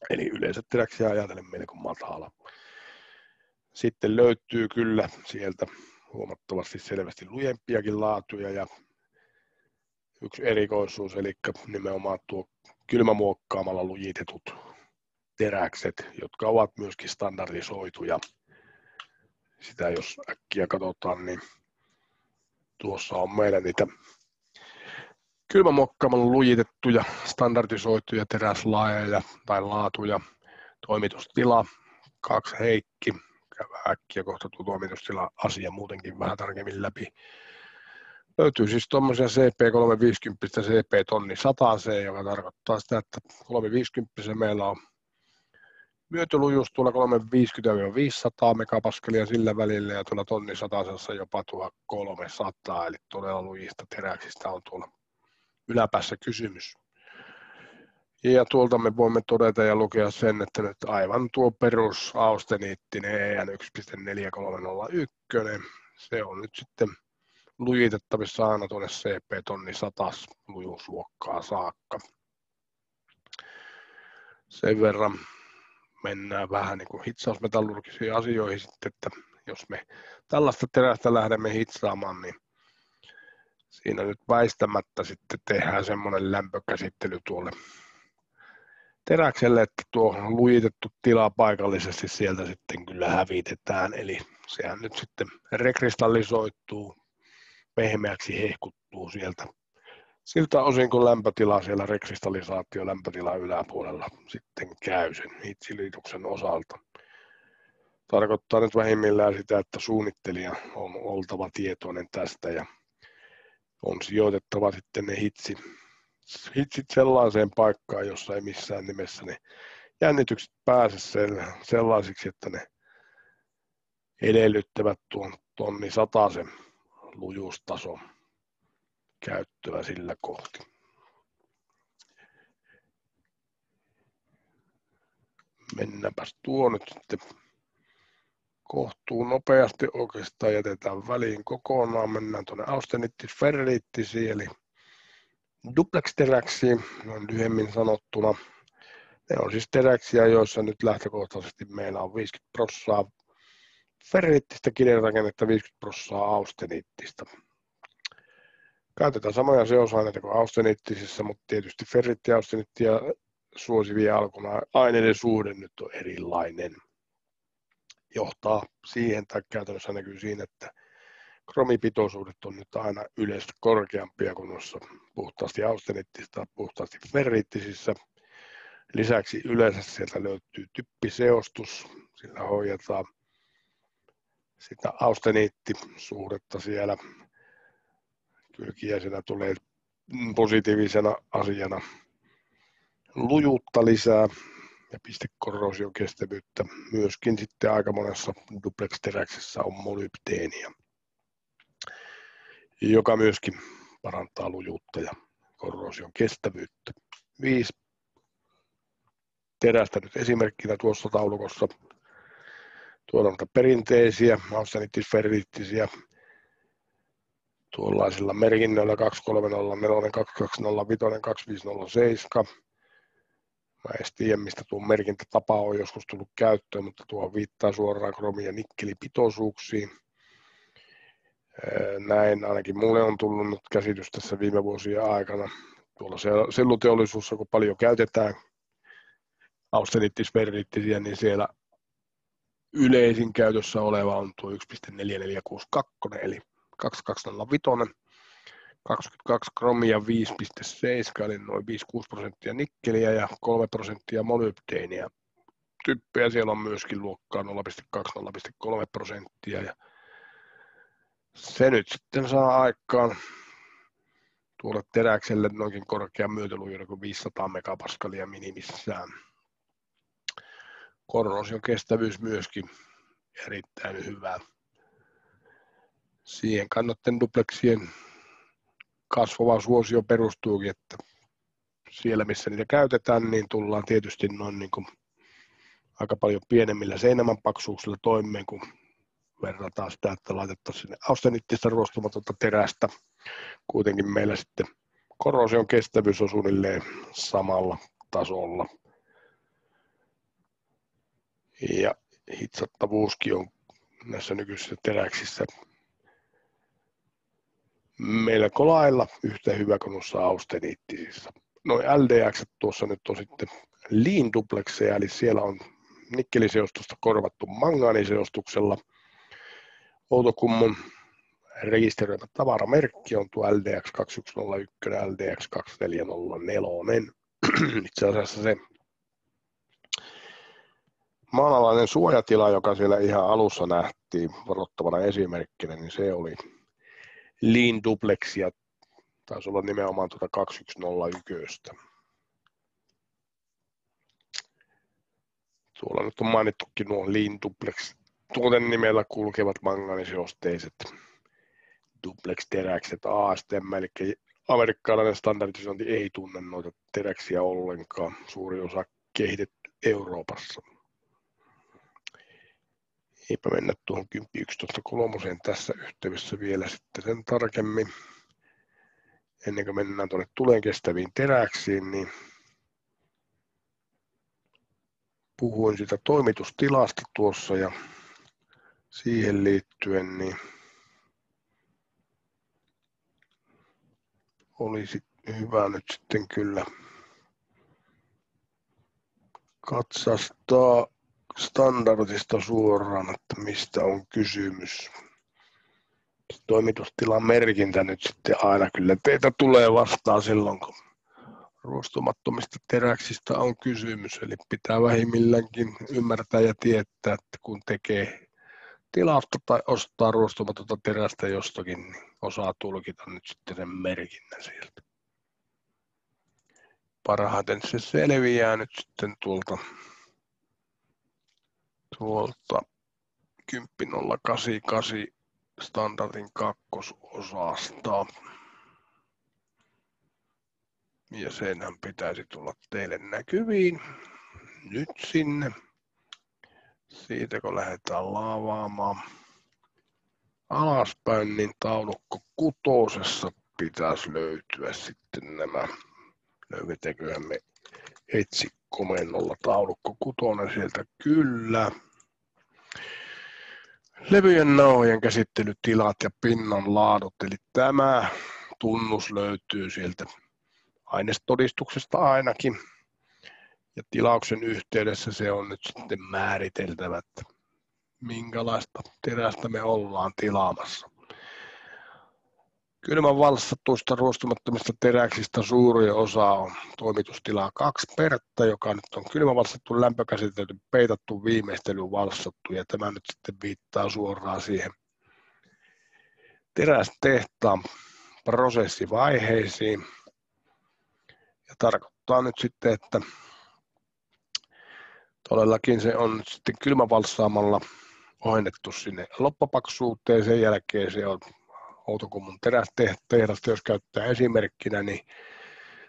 Eli yleensä teräksiä ajatellen melko matala. Sitten löytyy kyllä sieltä huomattavasti selvästi lujempiakin laatuja ja yksi erikoisuus, eli nimenomaan tuo kylmämuokkaamalla lujitetut teräkset, jotka ovat myöskin standardisoituja. Sitä jos äkkiä katsotaan, niin tuossa on meillä niitä kylmämuokkaamalla lujitettuja standardisoituja teräslajeja tai laatuja. Toimitustila 2 Heikki. Käydään äkkiä kohta tuo toimitustila-asia muutenkin vähän tarkemmin läpi. Löytyy siis tuommoisia CP350 CP-tonni 100C, joka tarkoittaa sitä, että 350 meillä on myötölujuus tuolla 350-500 megapascalia sillä välillä ja tuolla tonni 100 jopa 1300, eli todella lujista teräksistä on tuolla yläpäässä kysymys. Ja tuolta me voimme todeta ja lukea sen, että nyt aivan tuo perus austeniittinen EN 1.4301, se on nyt sitten lujitettavissa aina tuonne CP-tonni 100 lujuusluokkaa saakka. Sen verran mennään vähän niin kuin hitsausmetallurgisiin asioihin sitten, että jos me tällaista terästä lähdemme hitsaamaan, niin siinä nyt väistämättä sitten tehdään semmoinen lämpökäsittely tuolle teräkselle, että tuo lujitettu tila paikallisesti sieltä sitten kyllä hävitetään, eli sehän nyt sitten rekristallisoituu, pehmeäksi hehkuttuu sieltä. Siltä osin kun lämpötila siellä rekristallisaatio lämpötila yläpuolella sitten käy sen hitsiliituksen osalta. Tarkoittaa nyt vähimmillään sitä, että suunnittelija on oltava tietoinen tästä ja on sijoitettava sitten ne hitsit sellaiseen paikkaan, jossa ei missään nimessä ne jännitykset pääse sellaisiksi, että ne edellyttävät tuon tonni 100 lujuustason käyttöä sillä kohti. Mennäänpäs tuo nyt sitten kohtuu nopeasti, oikeastaan jätetään väliin kokonaan, mennään tuonne austeniittis-ferriittisiin eli duplex-teräksiin, noin lyhyemmin sanottuna. Ne on siis teräksiä, joissa nyt lähtökohtaisesti meillä on 50% ferriittistä kidenrakennetta, 50% austeniittista. Käytetään samoja seosaineita kuin austenittisissa, mutta tietysti ferritti ja austenittia suosivia alkuaineiden suhde nyt on erilainen. Johtaa siihen, tai käytännössä näkyy siinä, että kromipitoisuudet on nyt aina yleensä korkeampia kuin noissa puhtaasti austenittisissa tai puhtaasti ferriittisissä. Lisäksi yleensä sieltä löytyy typpiseostus, sillä hoidetaan sitä austeniittisuhdetta siellä. Kylkiäisenä tulee positiivisena asiana lujuutta lisää ja pistekorrosion kestävyyttä. Myöskin sitten aika monessa duplex-teräksessä on molybdeenia, joka myöskin parantaa lujuutta ja korrosion kestävyyttä. 5 terästä nyt esimerkkinä tuossa taulukossa. Tuolla on perinteisiä, austenittis-ferriittisiä, tuollaisilla merkinnöillä 2304, 2205, 2507. Mä en tiedä, mistä tuo merkintätapa on joskus tullut käyttöön, mutta tuo viittaa suoraan kromi- ja nikkelipitoisuuksiin. Näin ainakin mulle on tullut nyt käsitys tässä viime vuosien aikana. Tuolla selluteollisuudessa, kun paljon käytetään austenittis-ferriittisiä, niin siellä yleisin käytössä oleva on tuo 1.4462, eli 2205, 22 kromia 5.7, eli noin 5-6% nikkeliä ja 3% molybdeenia. Typpeä siellä on myöskin luokkaa 0.2-0.3%, ja se nyt sitten saa aikaan tuolle teräkselle noinkin korkean myötälujuuden kuin 500 megapaskalia minimissään. Korrosion kestävyys myöskin erittäin hyvä. Siihen kannoitten dupleksien kasvava suosio perustuukin, että siellä missä niitä käytetään, niin tullaan tietysti noin niin kuin aika paljon pienemmillä seinämän paksuuksilla toimeen, kun verrataan sitä, että laitettaisiin sinne austenittista ruostumatonta terästä. Kuitenkin meillä sitten korrosion kestävyys on suunnilleen samalla tasolla. Ja hitsattavuuskin on näissä nykyisissä teräksissä melko lailla yhtä hyvä kuin noissa austeniittisissa. Noin LDX tuossa nyt on sitten lean duplexeja, eli siellä on nikkeliseostusta korvattu mangaaniseostuksella. Outokummun rekisteröimä tavaramerkki on tuo LDX 2101, LDX 2404. Itse asiassa se maanalainen suojatila, joka siellä ihan alussa nähtiin varoittavana esimerkkinä, niin se oli lean duplexia, taisi olla nimenomaan tuota 2101. Tuolla nyt on mainittukin nuo lean duplex tuoten nimellä kulkevat mangaaniseosteiset duplex-teräkset ASTM, eli amerikkalainen standardisointi ei tunne noita teräksiä ollenkaan, suuri osa kehitetty Euroopassa. Eipä mennä tuohon 10.11.3 tässä yhteydessä vielä sitten sen tarkemmin. Ennen kuin mennään tuonne tulen kestäviin teräksiin, niin puhuin sitä toimitustilasta tuossa ja siihen liittyen niin olisi hyvä nyt sitten kyllä katsastaa standardista suoraan, että mistä on kysymys. Toimitustilan merkintä nyt sitten aina kyllä teitä tulee vastaan silloin, kun ruostumattomista teräksistä on kysymys. Eli pitää vähimmilläänkin ymmärtää ja tietää, että kun tekee tilausta tai ostaa ruostumatonta terästä jostakin, niin osaa tulkita nyt sitten sen merkinnän sieltä. Parhaiten se selviää nyt sitten tuolta 10.088 standardin kakkososasta. Ja senhän pitäisi tulla teille näkyviin nyt sinne. Siitä kun lähdetään laavaamaan alaspäin, niin taulukko 6 pitäisi löytyä sitten nämä. Löydetäänköhän me etsi-komennolla taulukko 6 sieltä kyllä. Levyjen nauhojen käsittelytilat ja pinnan laadut, eli tämä tunnus löytyy sieltä ainestodistuksesta ainakin. Ja tilauksen yhteydessä se on nyt sitten määriteltävä, että minkälaista terästä me ollaan tilaamassa. Kylmän valssatuista ruostumattomista teräksistä suuri osa on toimitustilaa 2 Pertta, joka nyt on kylmän valssattu, lämpökäsitelty, peitattu, viimeistely, valssattu, ja tämä nyt sitten viittaa suoraan siihen terästehtaan prosessivaiheisiin. Ja tarkoittaa nyt sitten, että todellakin se on nyt sitten kylmävalssaamalla ohennettu sinne loppapaksuuteen. Sen jälkeen se on Outokummun terästehdasta, jos käyttää esimerkkinä, niin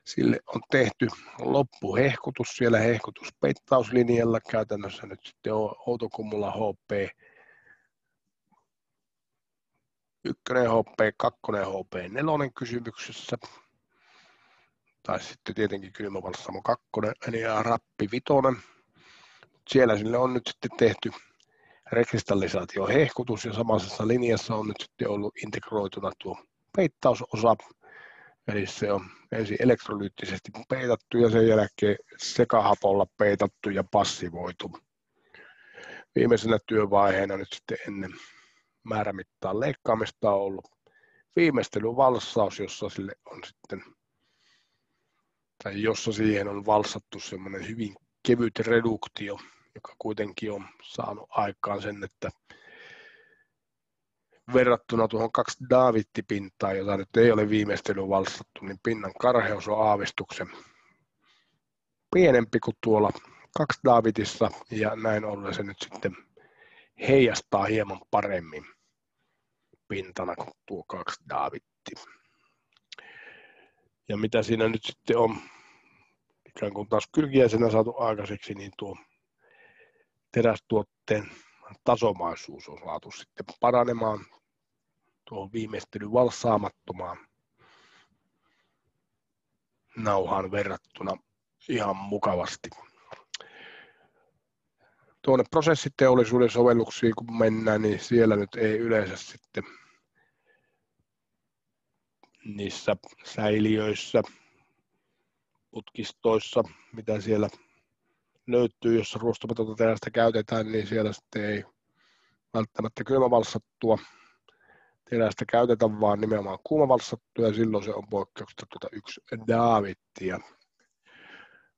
sille on tehty loppuhehkutus siellä hehkutuspeittauslinjalla. Käytännössä nyt sitten Outokummulla HP 1, HP 2, HP 4 kysymyksessä. Tai sitten tietenkin kylmävalssaamo 2 ja rappi 5. Siellä sille on nyt sitten tehty rekristallisaatiohehkutus ja samassa linjassa on nyt sitten ollut integroituna tuo peittausosa. Eli se on ensin elektrolyyttisesti peitattu ja sen jälkeen sekahapolla peitattu ja passivoitu. Viimeisenä työvaiheena nyt sitten ennen määrämittaan leikkaamista on ollut viimeistelyvalssaus, jossa siihen on valsattu semmoinen hyvin kevyt reduktio, joka kuitenkin on saanut aikaan sen, että verrattuna tuohon 2 daavittipintaan, jota nyt ei ole viimeistelyyn valsattu, niin pinnan karheus on aavistuksen pienempi kuin tuolla 2 daavitissa, ja näin ollen se nyt sitten heijastaa hieman paremmin pintana kuin tuo 2 daavitti. Ja mitä siinä nyt sitten on ikään kuin taas kylkiäisenä saatu aikaiseksi, niin tuo terästuotteen tasomaisuus on saatu sitten paranemaan tuohon viimeistelyyn valssaamattomaan nauhaan verrattuna ihan mukavasti. Tuonne prosessiteollisuuden sovelluksiin kun mennään, niin siellä nyt ei yleensä sitten niissä säiliöissä, putkistoissa, mitä siellä löytyy, jossa ruostumatonta terästä käytetään, niin siellä sitten ei välttämättä kylmävalssattua terästä käytetä, vaan nimenomaan kuumavalssattua, ja silloin se on poikkeuksetta 1 daavittia,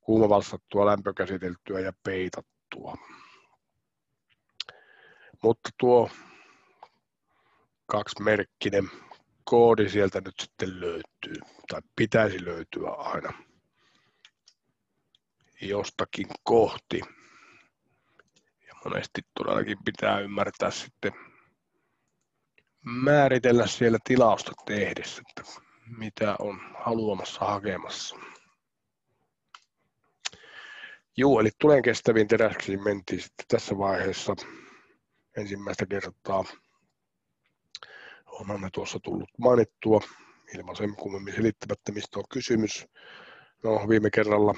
kuumavalssattua, lämpökäsiteltyä ja peitattua. Mutta tuo 2-merkkinen koodi sieltä nyt sitten löytyy, tai pitäisi löytyä aina jostakin kohti. Ja monesti todellakin pitää ymmärtää sitten määritellä siellä tilausta tehdessä, että mitä on haluamassa hakemassa. Joo, eli tulen kestäviin teräksiin mentiin sitten tässä vaiheessa ensimmäistä kertaa. Onhan ne tuossa tullut mainittua ilman sen kummemmin selittämättä, mistä on kysymys. No, viime kerralla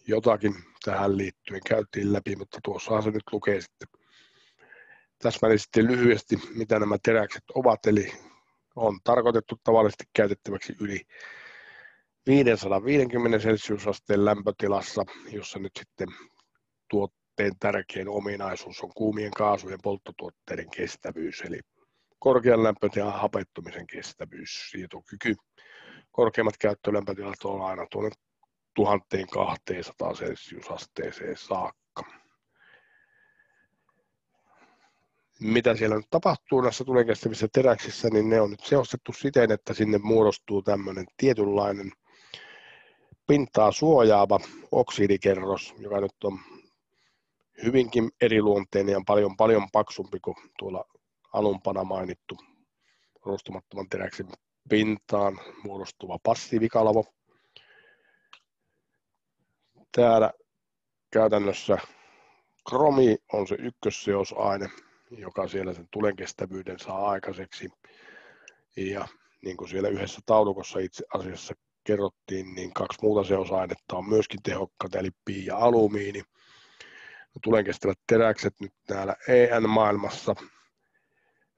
jotakin tähän liittyen käytiin läpi, mutta tuossahan se nyt lukee sitten täsmällisesti lyhyesti, mitä nämä teräkset ovat, eli on tarkoitettu tavallisesti käytettäväksi yli 550 celsiusasteen lämpötilassa, jossa nyt sitten tuotteen tärkein ominaisuus on kuumien kaasujen polttotuotteiden kestävyys, eli korkean lämpötilan hapettumisen kestävyys, sietokyky. Korkeimmat käyttölämpötilat on aina tuonne 1200 celsiusasteeseen saakka. Mitä siellä nyt tapahtuu näissä tulenkestävissä teräksissä, niin ne on nyt seostettu siten, että sinne muodostuu tämmöinen tietynlainen pintaa suojaava oksidikerros, joka nyt on hyvinkin eriluonteinen ja paljon paksumpi kuin tuolla alumpana mainittu ruostumattoman teräksen pintaan muodostuva passiivikalvo. Täällä käytännössä kromi on se ykkösseosaine, joka siellä sen tulenkestävyyden saa aikaiseksi. Ja niin kuin siellä yhdessä taulukossa itse asiassa kerrottiin, niin 2 muuta seosainetta on myöskin tehokkaita, eli pii ja alumiini. Tulenkestävät teräkset nyt täällä EN-maailmassa,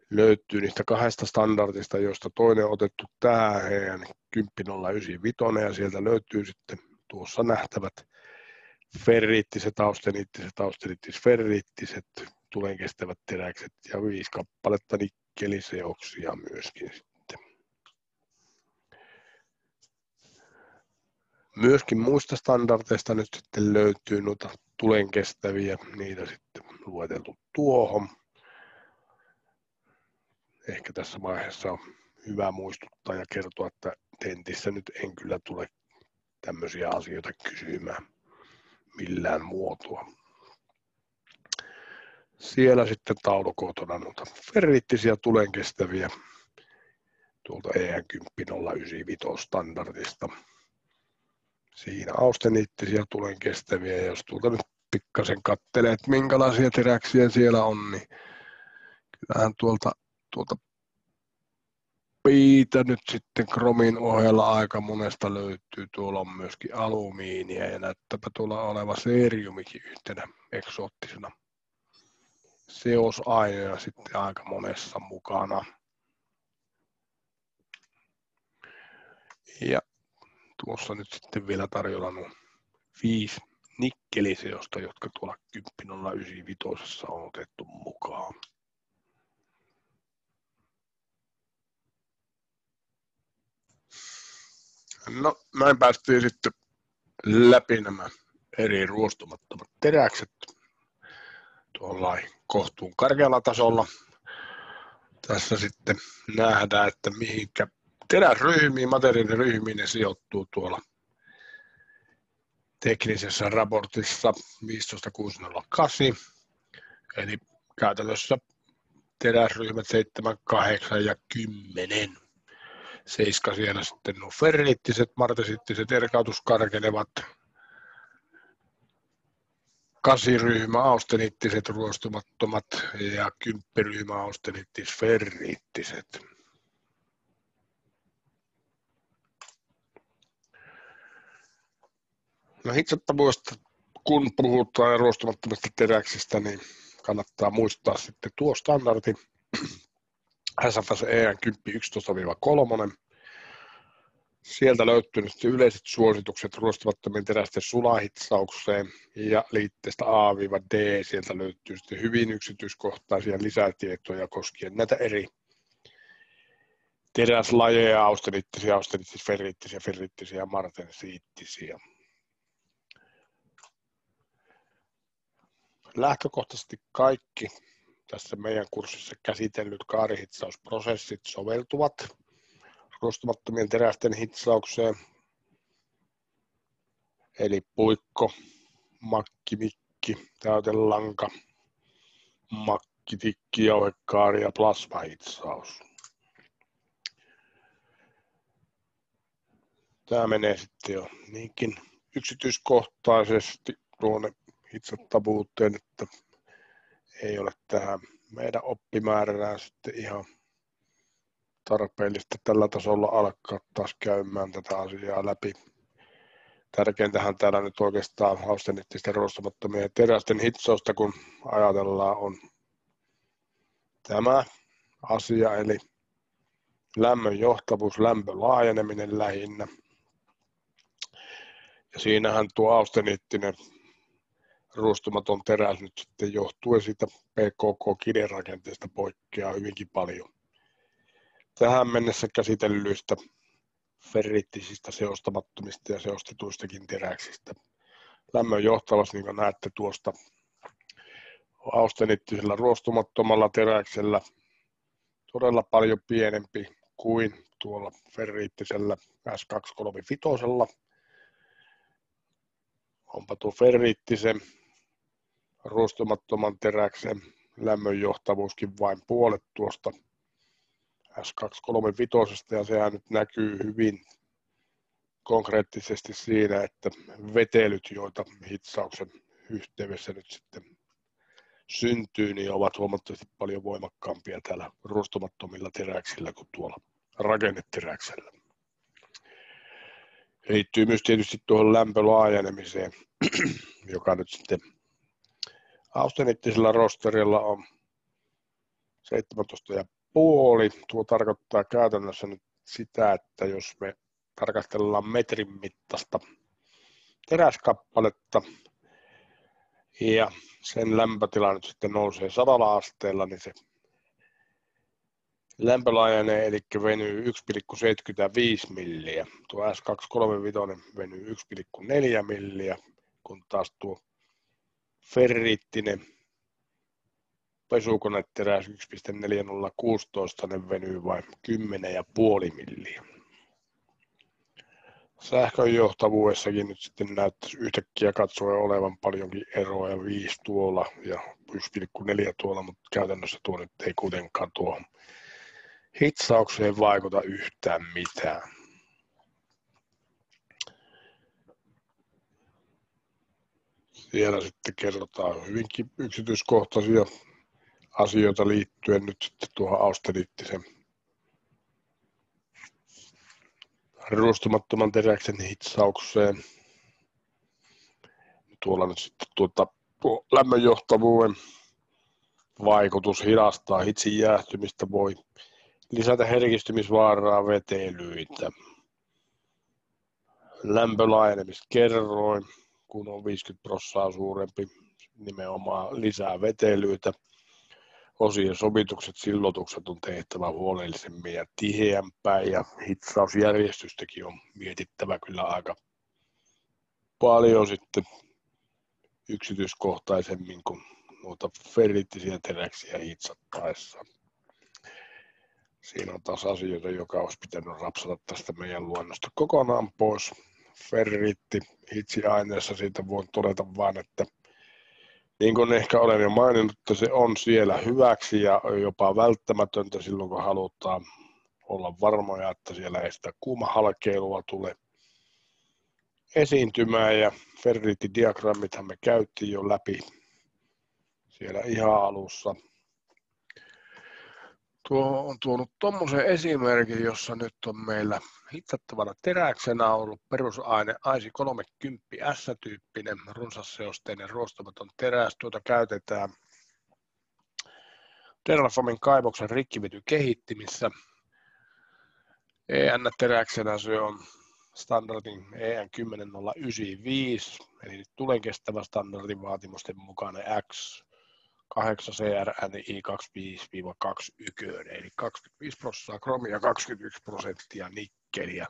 löytyy niistä kahdesta standardista, joista toinen on otettu tähän heidän 10.095 ja sieltä löytyy sitten tuossa nähtävät ferriittiset, austeniittiset, tulenkestävät teräkset ja 5 kappaletta nikkeliseoksia myöskin sitten. Myöskin muista standardeista nyt sitten löytyy noita tulenkestäviä, niitä sitten lueteltu tuohon. Ehkä tässä vaiheessa on hyvä muistuttaa ja kertoa, että tentissä nyt en kyllä tule tämmöisiä asioita kysymään millään muotoa. Siellä sitten taulukotona noita ferriittisiä tulenkestäviä tuolta EN 10.095 standardista. Siinä austeniittisiä tulenkestäviä, ja jos tuolta nyt pikkasen katselee, että minkälaisia teräksiä siellä on, niin kyllähän tuolta piitä nyt sitten kromin ohella aika monesta löytyy. Tuolla on myöskin alumiinia ja näyttääpä tuolla oleva seeriumikin yhtenä eksoottisena seosaineena sitten aika monessa mukana. Ja tuossa nyt sitten vielä tarjolla nuo 5 nikkeliseosta, jotka tuolla 10.095 on otettu mukaan. No, näin päästiin sitten läpi nämä eri ruostumattomat teräkset tuolla kohtuun karkealla tasolla. Tässä sitten nähdään, että mihinkä teräsryhmiin, materiaaliryhmiin ne sijoittuu tuolla teknisessä raportissa 15608, eli käytännössä teräsryhmät 7, 8 ja 10. 7 siellä sitten nuo ferriittiset, martesittiset, erkautuskarkenevat. 8-ryhmä austeniittiset ruostumattomat ja 10-ryhmä austeniittis-ferriittiset. No hitsattavuudesta, kun puhutaan ruostumattomista teräksistä, niin kannattaa muistaa sitten tuo standardi SFS EN 10.11-3. Sieltä löytyy nyt yleiset suositukset ruostumattomien terästen sulahitsaukseen ja liitteestä A-D. Sieltä löytyy sitten hyvin yksityiskohtaisia lisätietoja koskien näitä eri teräslajeja, austeniittisiä, ferriittisiä ja martensiittisiä. Lähtökohtaisesti kaikki tässä meidän kurssissa käsitellyt kaarihitsausprosessit soveltuvat ruostumattomien terästen hitsaukseen, eli puikko, makkimikki, täytelanka, makkitikki, jauhekaari ja plasmahitsaus. Tämä menee sitten jo niinkin yksityiskohtaisesti tuonne hitsattavuuteen, että ei ole tähän meidän oppimääränään sitten ihan tarpeellista tällä tasolla alkaa taas käymään tätä asiaa läpi. Tärkeintähän täällä nyt oikeastaan austeniittisten ruostumattomien terästen hitsausta, kun ajatellaan, on tämä asia, eli lämmön johtavuus, lämpön laajeneminen lähinnä. Ja siinähän tuo austeniittinen ruostumaton teräs nyt sitten johtuen siitä PKK-kiderakenteesta poikkeaa hyvinkin paljon tähän mennessä käsitellyistä ferriittisistä seostamattomista ja seostetuistakin teräksistä. Lämmön johtavassa, niin kuin näette tuosta austeniittisellä ruostumattomalla teräksellä, todella paljon pienempi kuin tuolla ferriittisellä S235. Onpa tuo ferriittisen ruostumattoman teräksen lämmön johtavuuskin vain puolet tuosta S235, ja sehän nyt näkyy hyvin konkreettisesti siinä, että vetelyt, joita hitsauksen yhteydessä nyt sitten syntyy, niin ovat huomattavasti paljon voimakkaampia täällä ruostumattomilla teräksillä kuin tuolla rakenneteräksellä. Liittyy myös tietysti tuohon lämpölaajenemiseen, joka nyt sitten austeniittisella rosterilla on 17,5 Tuo tarkoittaa käytännössä nyt sitä, että jos me tarkastellaan metrin mittaista teräskappaletta ja sen lämpötila nyt sitten nousee 100 asteella, niin se lämpö laajenee, eli venyy 1,75 milliä. Tuo S235 venyy 1,4 milliä, kun taas tuo ferriittinen pesukoneteräs 1,4016 ne venyy vain 10,5 milliä. Sähkön johtavuudessakin nyt sitten näyttäisi yhtäkkiä katsoen olevan paljonkin eroa, 5 tuolla ja 1,4 tuolla, mutta käytännössä tuo nyt ei kuitenkaan tuohon hitsaukseen vaikuta yhtään mitään. Siellä sitten kerrotaan hyvinkin yksityiskohtaisia asioita liittyen nyt sitten tuohon austenittiseen ruostumattoman teräksen hitsaukseen. Tuolla nyt sitten tuo lämmönjohtavuuden vaikutus hidastaa hitsin jäähtymistä, voi lisätä herkistymisvaaraa vetelyitä. Lämpölaajenemiskerroin, kun on 50% suurempi, nimenomaan lisää vetelyitä. Osien sovitukset, sillotukset on tehtävä huolellisemmin ja tiheämpään, ja hitsausjärjestystäkin on mietittävä kyllä aika paljon sitten yksityiskohtaisemmin kuin noita ferriittisiä teräksiä hitsattaessa. Siinä on taas asioita, joka olisi pitänyt rapsata tästä meidän luonnosta kokonaan pois. Ferriitti hitsiaineessa, siitä voin todeta vain, että niin kuin ehkä olen jo maininnut, että se on siellä hyväksi ja jopa välttämätöntä silloin, kun halutaan olla varmoja, että siellä ei sitä kuumahalkeilua tule esiintymään. Ja ferriittidiagrammithan me käytiin jo läpi siellä ihan alussa. Tuo on tuonut tuommoisen esimerkin, jossa nyt on meillä hitsattavana teräksenä ollut perusaine AISI 30 S-tyyppinen runsasseosteinen ruostumaton teräs. Tuota käytetään Terrafamen kaivoksen rikkivetykehittimissä. EN-teräksenä se on standardin EN 10095, eli tulen kestävä standardin vaatimusten mukainen X 8 CRNI 25-21, eli 25% kromia, 21% nikkeliä,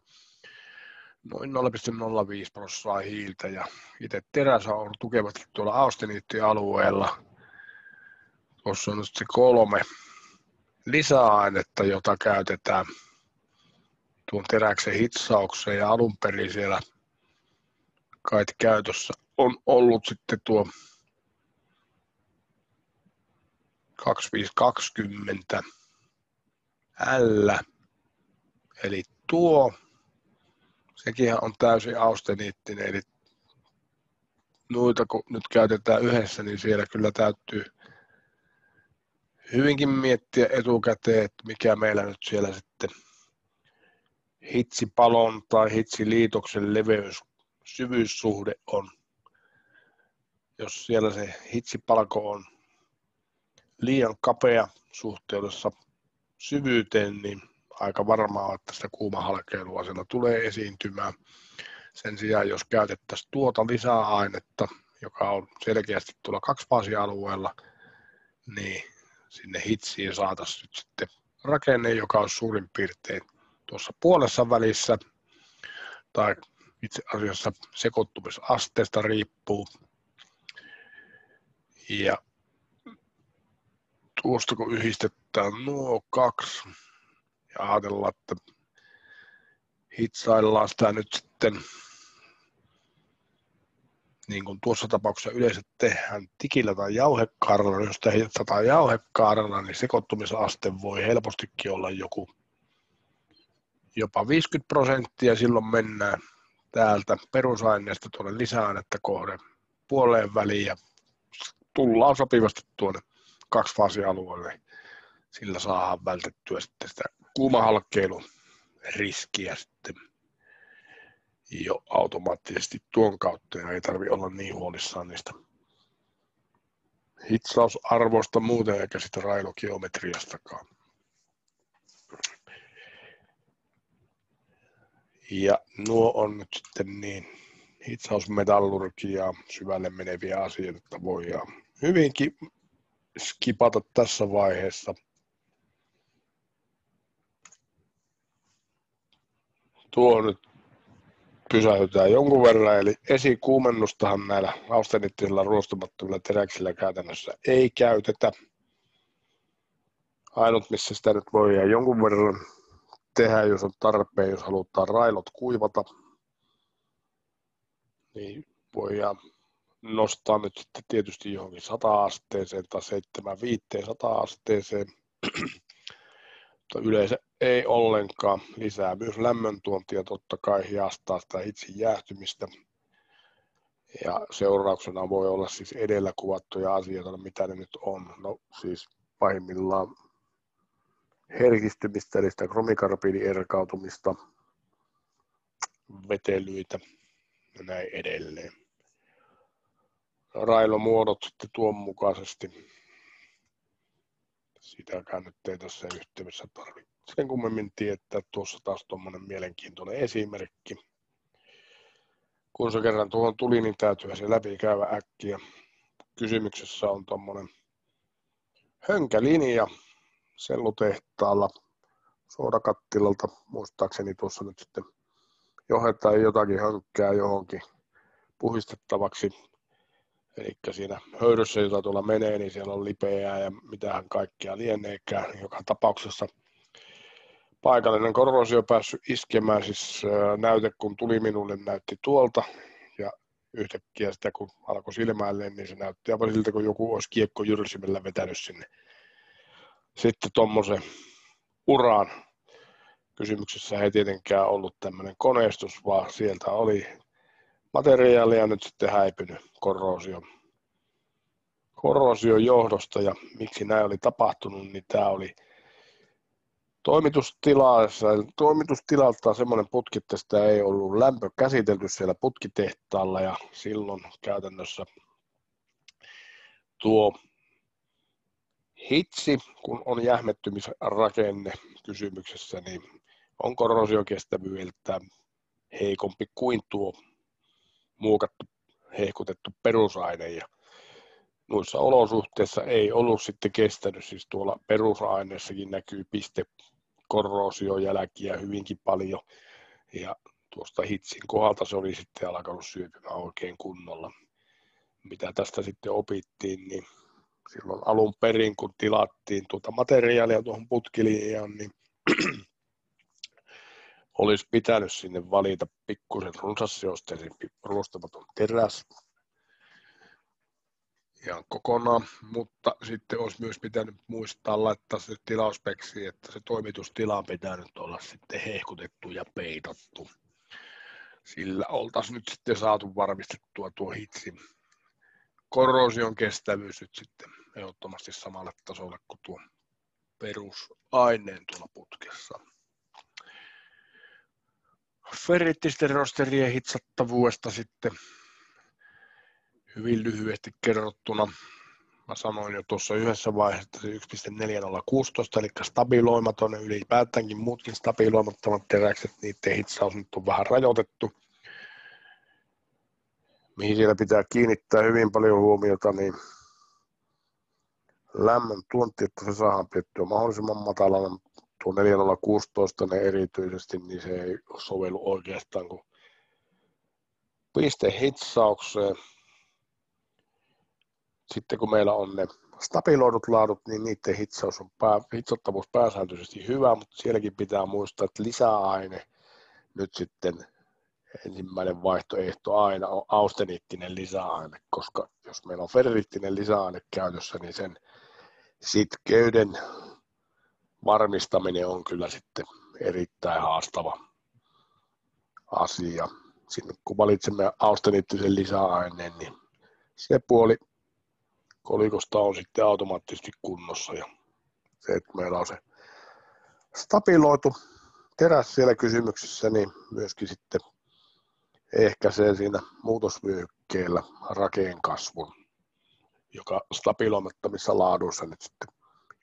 noin 0,05% hiiltä, ja itse teräs on tukevasti tuolla austeniittialueella. Tuossa on nyt se 3 lisäainetta, jota käytetään tuon teräksen hitsaukseen, ja alun perin siellä kai käytössä on ollut sitten tuo 2520 L, eli tuo, sekin on täysin austeniittinen, eli noita kun nyt käytetään yhdessä, niin siellä kyllä täytyy hyvinkin miettiä etukäteen, että mikä meillä nyt siellä sitten hitsipalon tai hitsiliitoksen leveys-syvyyssuhde on. Jos siellä se hitsipalko on liian kapea suhteudessa syvyyteen, niin aika varmaa, että sitä kuumahalkeilua siellä tulee esiintymään. Sen sijaan, jos käytettäisiin tuota lisäainetta, joka on selkeästi tuolla kaksifaasialueella, niin sinne hitsiin saataisiin nyt sitten rakenne, joka on suurin piirtein tuossa puolessa välissä, tai itse asiassa sekoittumisasteesta riippuu. Ja tuosta kun yhdistetään nuo kaksi ja ajatellaan, että hitsaillaan sitä nyt sitten, niin kuin tuossa tapauksessa yleensä tehdään tikillä tai jauhekaaralla, jos sitä hitsataan jauhekaaralla, niin sekoittumisaste voi helpostikin olla jopa 50%, silloin mennään täältä perusaineesta tuonne lisäainetta kohden puoleen väliin ja tullaan sopivasti tuonne kaksifaasialueelle. Sillä saadaan vältettyä sitten sitä kuumahalkeilun riskiä sitten jo automaattisesti tuon kautta, ja ei tarvitse olla niin huolissaan niistä hitsausarvoista muuten eikä sitä railogeometriastakaan. Ja nuo on nyt sitten niin hitsausmetallurgiaa syvälle meneviä asioita, että voidaan hyvinkin skipata tässä vaiheessa. Tuo nyt pysäytetään jonkun verran, eli esikuumennustahan näillä austenittisilla ruostumattomilla teräksillä käytännössä ei käytetä. Ainut, missä sitä nyt voidaan jonkun verran tehdä, jos on tarpeen, jos halutaan railot kuivata, niin voidaan nostaa nyt sitten tietysti johonkin 100-asteeseen tai 75-100-asteeseen, mutta yleensä ei ollenkaan. Lisää myös lämmöntuontia, totta kai hiastaa sitä itse jäähtymistä. Ja seurauksena voi olla siis edellä kuvattuja asioita, mitä ne nyt on. No siis pahimmillaan herkistymistä, eli sitä kromikarbidin erkautumista, vetelyitä ja näin edelleen. Railomuodot sitten tuon mukaisesti. Sitäkään nyt ei tässä yhteydessä tarvitse sen kummemmin tietää. Tuossa taas tuommoinen mielenkiintoinen esimerkki. Kun se kerran tuohon tuli, niin täytyy se läpikäydä äkkiä. Kysymyksessä on tuommoinen hönkälinja sellutehtaalla soodakattilalta. Muistaakseni tuossa nyt sitten johdetaan jotakin hönkkää johonkin puhistettavaksi. Eli siinä höyryssä, jota tuolla menee, niin siellä on lipeää ja mitähän kaikkea lieneekään. Joka tapauksessa paikallinen korroosio on päässyt iskemään, siis näyte kun tuli minulle näytti tuolta ja yhtäkkiä sitä kun alkoi silmäilleen, niin se näytti aivan siltä, kun joku olisi kiekkojyrsimellä vetänyt sinne sitten tuommoisen uraan. Kysymyksessä ei tietenkään ollut tämmöinen koneistus, vaan sieltä oli materiaalia nyt sitten häipynyt korroosion johdosta, ja miksi näin oli tapahtunut, niin tämä oli toimitustilalta semmoinen putki, että sitä ei ollut lämpö käsitelty siellä putkitehtaalla, ja silloin käytännössä tuo hitsi, kun on jähmettymisrakenne kysymyksessä, niin on korrosiokestävyydeltään heikompi kuin tuo muokattu, hehkutettu perusaine, ja noissa olosuhteissa ei ollut sitten kestänyt, siis tuolla perusaineessakin näkyy pistekorroosiojälkiä hyvinkin paljon, ja tuosta hitsin kohdalta se oli sitten alkanut syöpymään oikein kunnolla. Mitä tästä sitten opittiin, niin silloin alun perin, kun tilattiin tuota materiaalia tuohon putkilinjaan, niin olisi pitänyt sinne valita pikkusen runsasseosteisempi ruostamaton teräs ihan kokonaan, mutta sitten olisi myös pitänyt muistaa laittaa se tilauspeksi, että se toimitustila pitää nyt olla sitten hehkutettu ja peitattu. Sillä oltaisiin nyt sitten saatu varmistettua tuo hitsin korroosion kestävyys nyt sitten ehdottomasti samalle tasolle kuin tuo perusaineen tuolla putkessa. Ferriittisten rosterien hitsattavuudesta sitten hyvin lyhyesti kerrottuna. Mä sanoin jo tuossa yhdessä vaiheessa, että se 1.4016, eli stabiloimaton, ylipäätäänkin muutkin stabiloimattomat teräkset, niiden hitsaus nyt on vähän rajoitettu. Mihin siellä pitää kiinnittää hyvin paljon huomiota, niin lämmön tuonti, että se saadaan pidettyä mahdollisimman matalana. Tuo 4016 erityisesti, niin se ei sovellu oikeastaan kuin pistehitsaukseen. Sitten kun meillä on ne stabiloidut laadut, niin niiden hitsattavuus pääsääntöisesti hyvä, mutta sielläkin pitää muistaa, että lisäaine nyt sitten ensimmäinen vaihtoehto aina on austeniittinen lisäaine, koska jos meillä on ferriittinen lisäaine käytössä, niin sen sitkeyden varmistaminen on kyllä sitten erittäin haastava asia. Sinne kun valitsemme austeniittisen lisäaineen, niin se puoli kolikosta on sitten automaattisesti kunnossa, ja se, että meillä on se stabiloitu teräs siellä kysymyksessä, niin myöskin sitten ehkäisee siinä muutosvyöhykkeellä rakeen kasvun, joka stabiloimattomissa laaduissa nyt sitten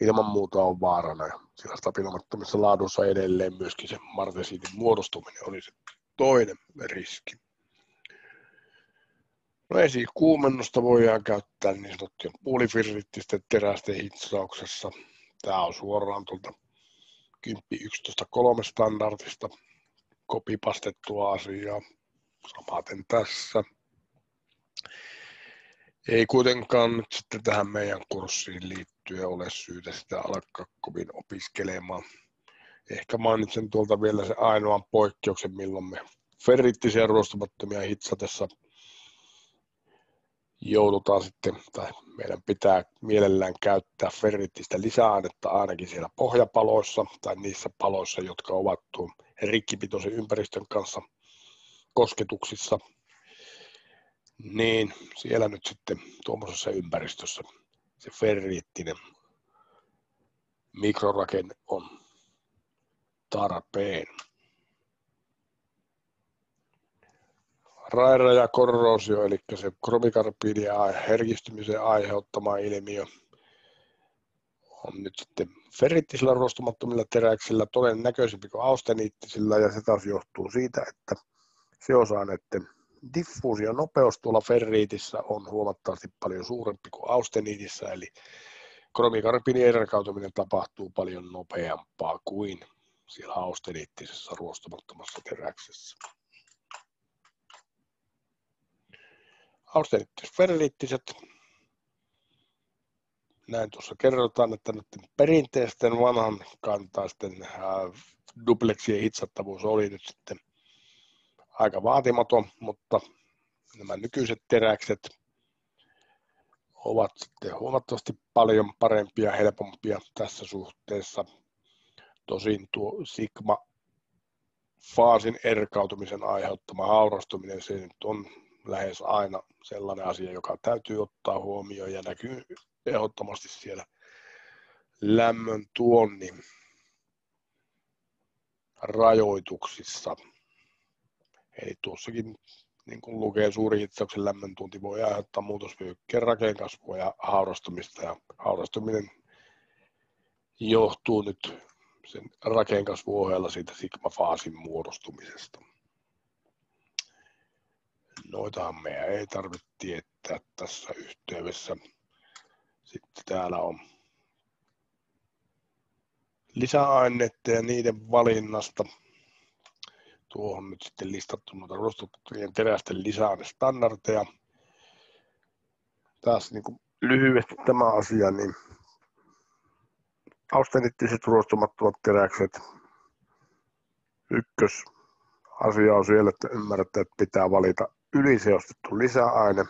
ilman muuta on vaarana. Ja sillä stabiloimattomissa laadussa edelleen myöskin se martesiitin muodostuminen oli se toinen riski. No esikuumennosta voidaan käyttää niin sanottujen puoliferriittisten terästen hitsauksessa. Tämä on suoraan tuolta 10.11.3 standardista kopipastettua asiaa. Samaten tässä. Ei kuitenkaan nyt sitten tähän meidän kurssiin liittyen ole syytä sitä alkaa kovin opiskelemaan. Ehkä mainitsen tuolta vielä se ainoan poikkeuksen, milloin me ferriittisiä ruostumattomia hitsatessa joudutaan sitten, tai meidän pitää mielellään käyttää ferriittistä lisäainetta ainakin siellä pohjapaloissa tai niissä paloissa, jotka ovat tuon rikkipitoisen ympäristön kanssa kosketuksissa, niin siellä nyt sitten tuommoisessa ympäristössä se ferriittinen mikrorakenne on tarpeen. Raira ja korroosio, eli se kromikarbiidin ja herkistymisen aiheuttama ilmiö, on nyt sitten ferriittisillä ruostumattomilla teräksillä todennäköisempi kuin austeniittisillä, ja se taas johtuu siitä, että seosaineiden diffuusionopeus tuolla ferriitissä on huomattavasti paljon suurempi kuin austeniitissa, eli kromikarbiidin erkautuminen tapahtuu paljon nopeampaa kuin siellä austeniittisessa ruostumattomassa teräksessä. Austeniittis-ferriittiset. Näin tuossa kerrotaan, että nyt perinteisten vanhan kantaisten dupleksien hitsattavuus oli nyt sitten aika vaatimaton, mutta nämä nykyiset teräkset ovat sitten huomattavasti paljon parempia ja helpompia tässä suhteessa. Tosin tuo sigma-faasin erkautumisen aiheuttama haurastuminen, se nyt on lähes aina sellainen asia, joka täytyy ottaa huomioon ja näkyy ehdottomasti siellä lämmön tuonnin rajoituksissa. Eli tuossakin, niin kuin lukee, suuri hitsauksen lämmön tuonti voi aiheuttaa muutosvyöhykkeen rakeenkasvua ja haurastumista. Ja haurastuminen johtuu nyt sen rakeenkasvun ohella siitä sigma-faasin muodostumisesta. Noitahan meidän ei tarvitse tietää tässä yhteydessä. Sitten täällä on lisäaineiden ja niiden valinnasta. Tuohon nyt sitten listattu noita ruostumattomien terästen lisäainestandardeja. Taas niin kuin lyhyesti tämä asia, niin austeniittiset ruostumattomat teräkset. Ykkösasia on siellä, että ymmärrätte, että pitää valita yliseostettu lisäaine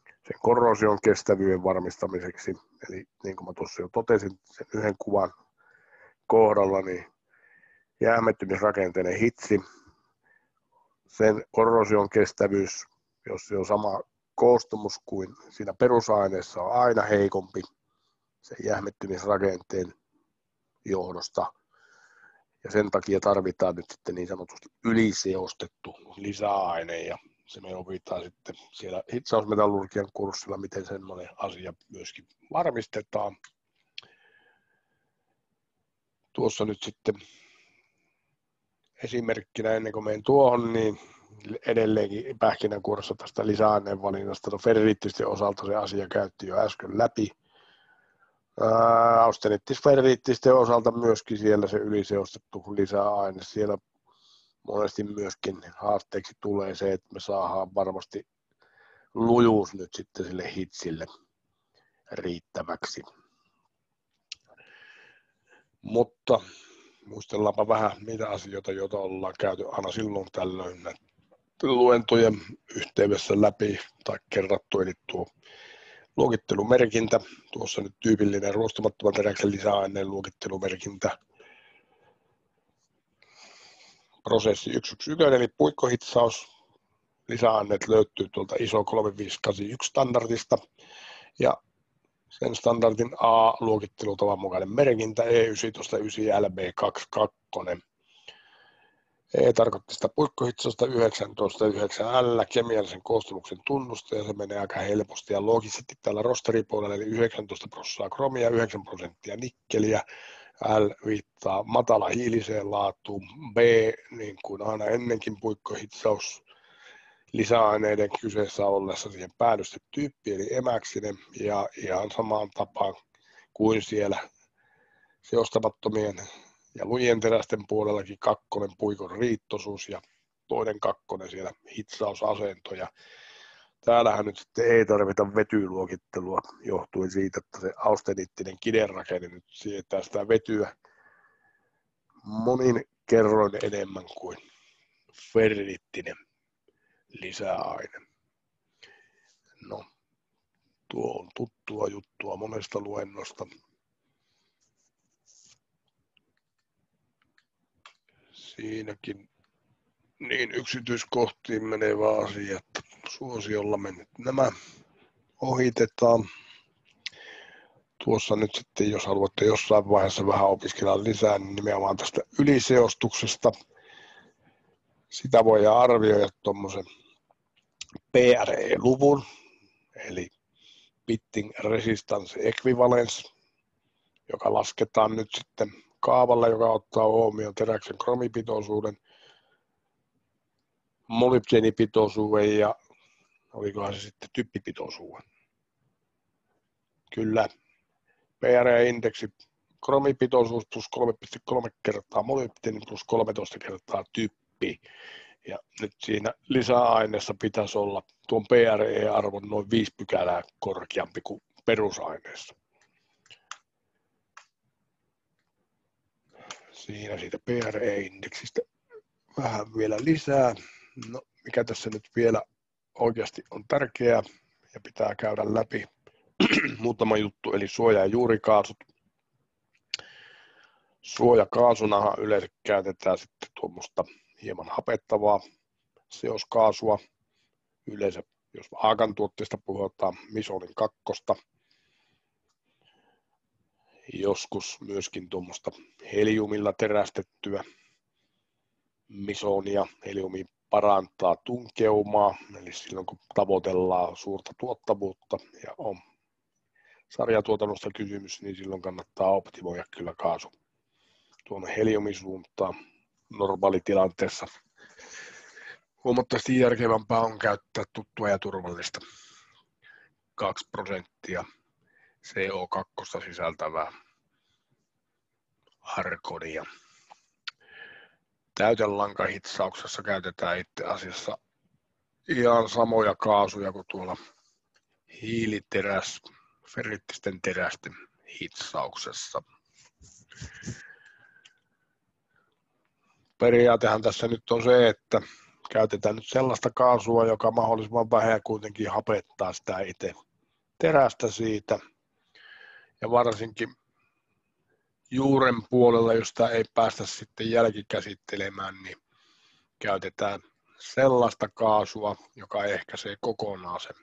sen korrosion kestävyyden varmistamiseksi. Eli niin kuin mä tuossa jo totesin sen yhden kuvan kohdalla, niin jäämettymisrakenteinen hitsi, sen korrosion kestävyys, jos se on sama koostumus kuin siinä perusaineessa, on aina heikompi sen jäämettymisrakenteen johdosta. Ja sen takia tarvitaan nyt sitten niin sanotusti yliseostettu lisäaine, ja se me opitaan sitten siellä hitsausmetallurgian kurssilla, miten semmoinen asia myöskin varmistetaan. Tuossa nyt sitten esimerkkinä ennen kuin menen tuohon, niin edelleenkin pähkinänkuoressa tästä lisäaineen valinnasta. No ferriittisten osalta se asia käytti jo äsken läpi. Austeniittis-ferriittisten osalta myöskin siellä se yliseostettu lisäaine. Siellä monesti myöskin haasteeksi tulee se, että me saadaan varmasti lujuus nyt sitten sille hitsille riittäväksi. Mutta muistellaanpa vähän niitä asioita, joita ollaan käyty aina silloin tällöin luentojen yhteydessä läpi tai kerrattu, eli tuo luokittelumerkintä, tuossa nyt tyypillinen ruostumattoman teräksen lisäaineen luokittelumerkintä, prosessi 111 eli puikkohitsaus, lisäaineet löytyy tuolta ISO 3581 standardista ja sen standardin A-luokittelutavan mukainen merkintä E199LB22. E tarkoitti sitä puikkohitsausta 19.9L kemiallisen koostumuksen tunnusta ja se menee aika helposti ja loogisesti täällä rosteripuolella eli 19% kromia, 9% nikkeliä, L viittaa matala hiiliseen laatuun, B niin kuin aina ennenkin puikkohitsaus lisäaineiden kyseessä ollessa siihen päällystetyyppi eli emäksinen ja ihan samaan tapaan kuin siellä seostamattomien ja lujien terästen puolellakin kakkonen puikon riittoisuus ja toinen kakkonen siellä hitsausasento. Ja täällähän nyt sitten ei tarvita vetyluokittelua johtuen siitä, että se austeniittinen kidenrakenne nyt sietää sitä vetyä monin kerroin enemmän kuin ferriittinen lisäaine. No, tuo on tuttua juttua monesta luennosta. Siinäkin niin yksityiskohtiin menevä asia, että suosiolla me nyt nämä ohitetaan. Tuossa nyt sitten, jos haluatte jossain vaiheessa vähän opiskella lisää, niin nimenomaan tästä yliseostuksesta. Sitä voidaan arvioida tuommoisen PRE-luvun, eli Pitting Resistance Equivalence, joka lasketaan nyt sitten kaavalla, joka ottaa huomioon teräksen kromipitoisuuden, molybdeenipitoisuuden ja olikohan se sitten typpipitoisuuden. Kyllä, PRE-indeksi kromipitoisuus plus 3,3 kertaa molybdeeni plus 13 kertaa typpi. Ja nyt siinä lisäaineessa pitäisi olla tuon PRE-arvon noin 5 pykälää korkeampi kuin perusaineessa. Siinä siitä PRE-indeksistä vähän vielä lisää. No, mikä tässä nyt vielä oikeasti on tärkeää ja pitää käydä läpi muutama juttu, eli suoja- ja juurikaasut. Suojakaasunahan yleensä käytetään sitten tuommoista hieman hapettavaa seoskaasua. Yleensä, jos Aakan tuotteesta puhutaan, Misonin 2. Joskus myöskin tuommoista heliumilla terästettyä Misonia. Heliumi parantaa tunkeumaa, eli silloin kun tavoitellaan suurta tuottavuutta ja on sarjatuotannosta kysymys, niin silloin kannattaa optimoida kyllä kaasu tuonne heliumisuuntaan normaalitilanteessa. Huomattavasti järkevämpää on käyttää tuttua ja turvallista 2% CO2 sisältävää argonia. Täytelankahitsauksessa käytetään itse asiassa ihan samoja kaasuja kuin tuolla ferriittisten terästen hitsauksessa. Periaatehan tässä nyt on se, että käytetään nyt sellaista kaasua, joka mahdollisimman vähän kuitenkin hapettaa sitä itse terästä siitä. Ja varsinkin juuren puolella, jos sitä ei päästä sitten jälkikäsittelemään, niin käytetään sellaista kaasua, joka ehkäisee kokonaan sen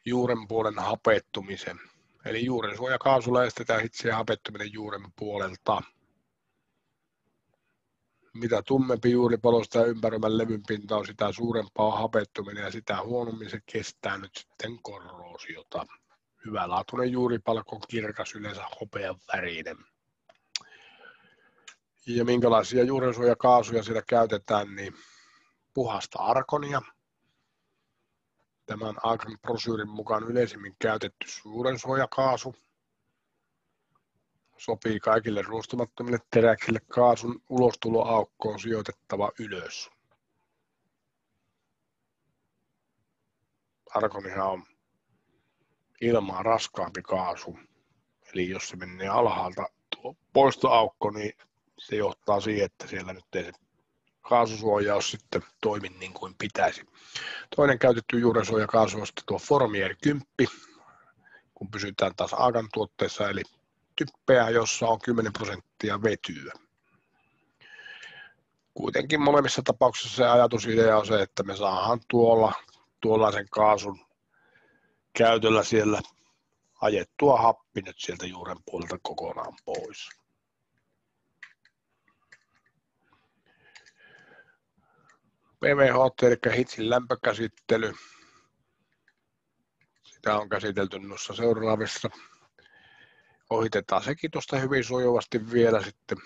juuren puolen hapettumisen. Eli juurensuojakaasulla estetään itse hapettuminen juuren puolelta. Mitä tummempi juuripalosta ja ympäröimän levyn pinta on, sitä suurempaa hapettuminen ja sitä huonommin se kestää nyt sitten korroosiota. Hyvälaatuinen juuripalko on kirkas, yleensä hopean värinen. Ja minkälaisia juurensuojakaasuja siellä käytetään, niin puhasta argonia. Tämän Aakan brosyyrin mukaan yleisimmin käytetty juurensuojakaasu. Sopii kaikille ruostumattomille teräksille, kaasun ulostuloaukko on sijoitettava ylös. Argonihan on ilmaa raskaampi kaasu, eli jos se menee alhaalta tuo poistoaukko, niin se johtaa siihen, että siellä nyt ei se kaasusuojaus sitten toimi niin kuin pitäisi. Toinen käytetty juurensuojakaasu on sitten tuo Formier 10, kun pysytään taas Aakan tuotteessa, eli typpeä, jossa on 10% vetyä. Kuitenkin molemmissa tapauksissa se ajatusidea on se, että me saadaan tuollaisen kaasun käytöllä siellä ajettua happi nyt sieltä juuren puolelta kokonaan pois. PVHT eli hitsin lämpökäsittely. Sitä on käsitelty noissa seuraavissa. Ohitetaan sekin tuosta hyvin sujuvasti vielä sitten.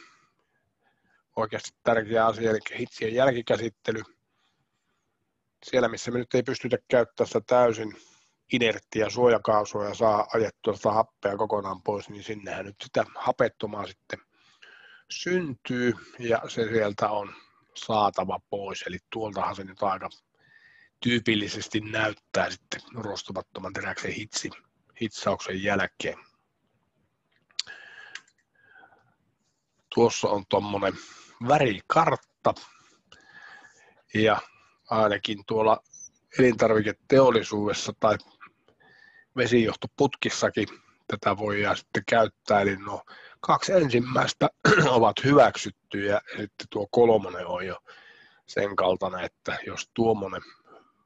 Oikeasti tärkeä asia, eli hitsien jälkikäsittely. Siellä, missä me nyt ei pystytä käyttämään sitä täysin inerttiä suojakaasua ja saa ajettua sitä happea kokonaan pois, niin sinnehän nyt sitä hapettomaa sitten syntyy ja se sieltä on saatava pois. Eli tuoltahan se nyt aika tyypillisesti näyttää sitten rostumattoman teräksen hitsauksen jälkeen. Tuossa on tuommoinen värikartta ja ainakin tuolla elintarviketeollisuudessa tai vesijohtoputkissakin tätä voidaan sitten käyttää. Eli no 2 ensimmäistä ovat hyväksyttyjä ja sitten tuo 3 on jo sen kaltainen, että jos tuommoinen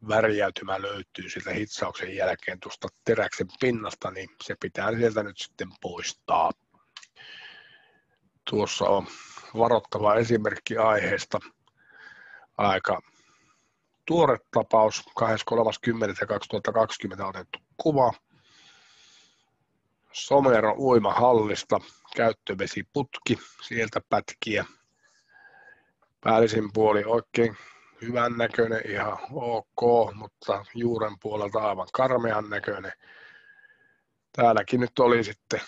värjäytymä löytyy siltä hitsauksen jälkeen tuosta teräksen pinnasta, niin se pitää sieltä nyt sitten poistaa. Tuossa on varoittava esimerkki aiheesta. Aika tuore tapaus, 23.10.2020 otettu kuva. Somero uimahallista, käyttövesiputki, sieltä pätkiä. Päällisin puoli oikein hyvän näköinen, ihan ok, mutta juuren puolelta aivan karmean näköinen. Täälläkin nyt oli sitten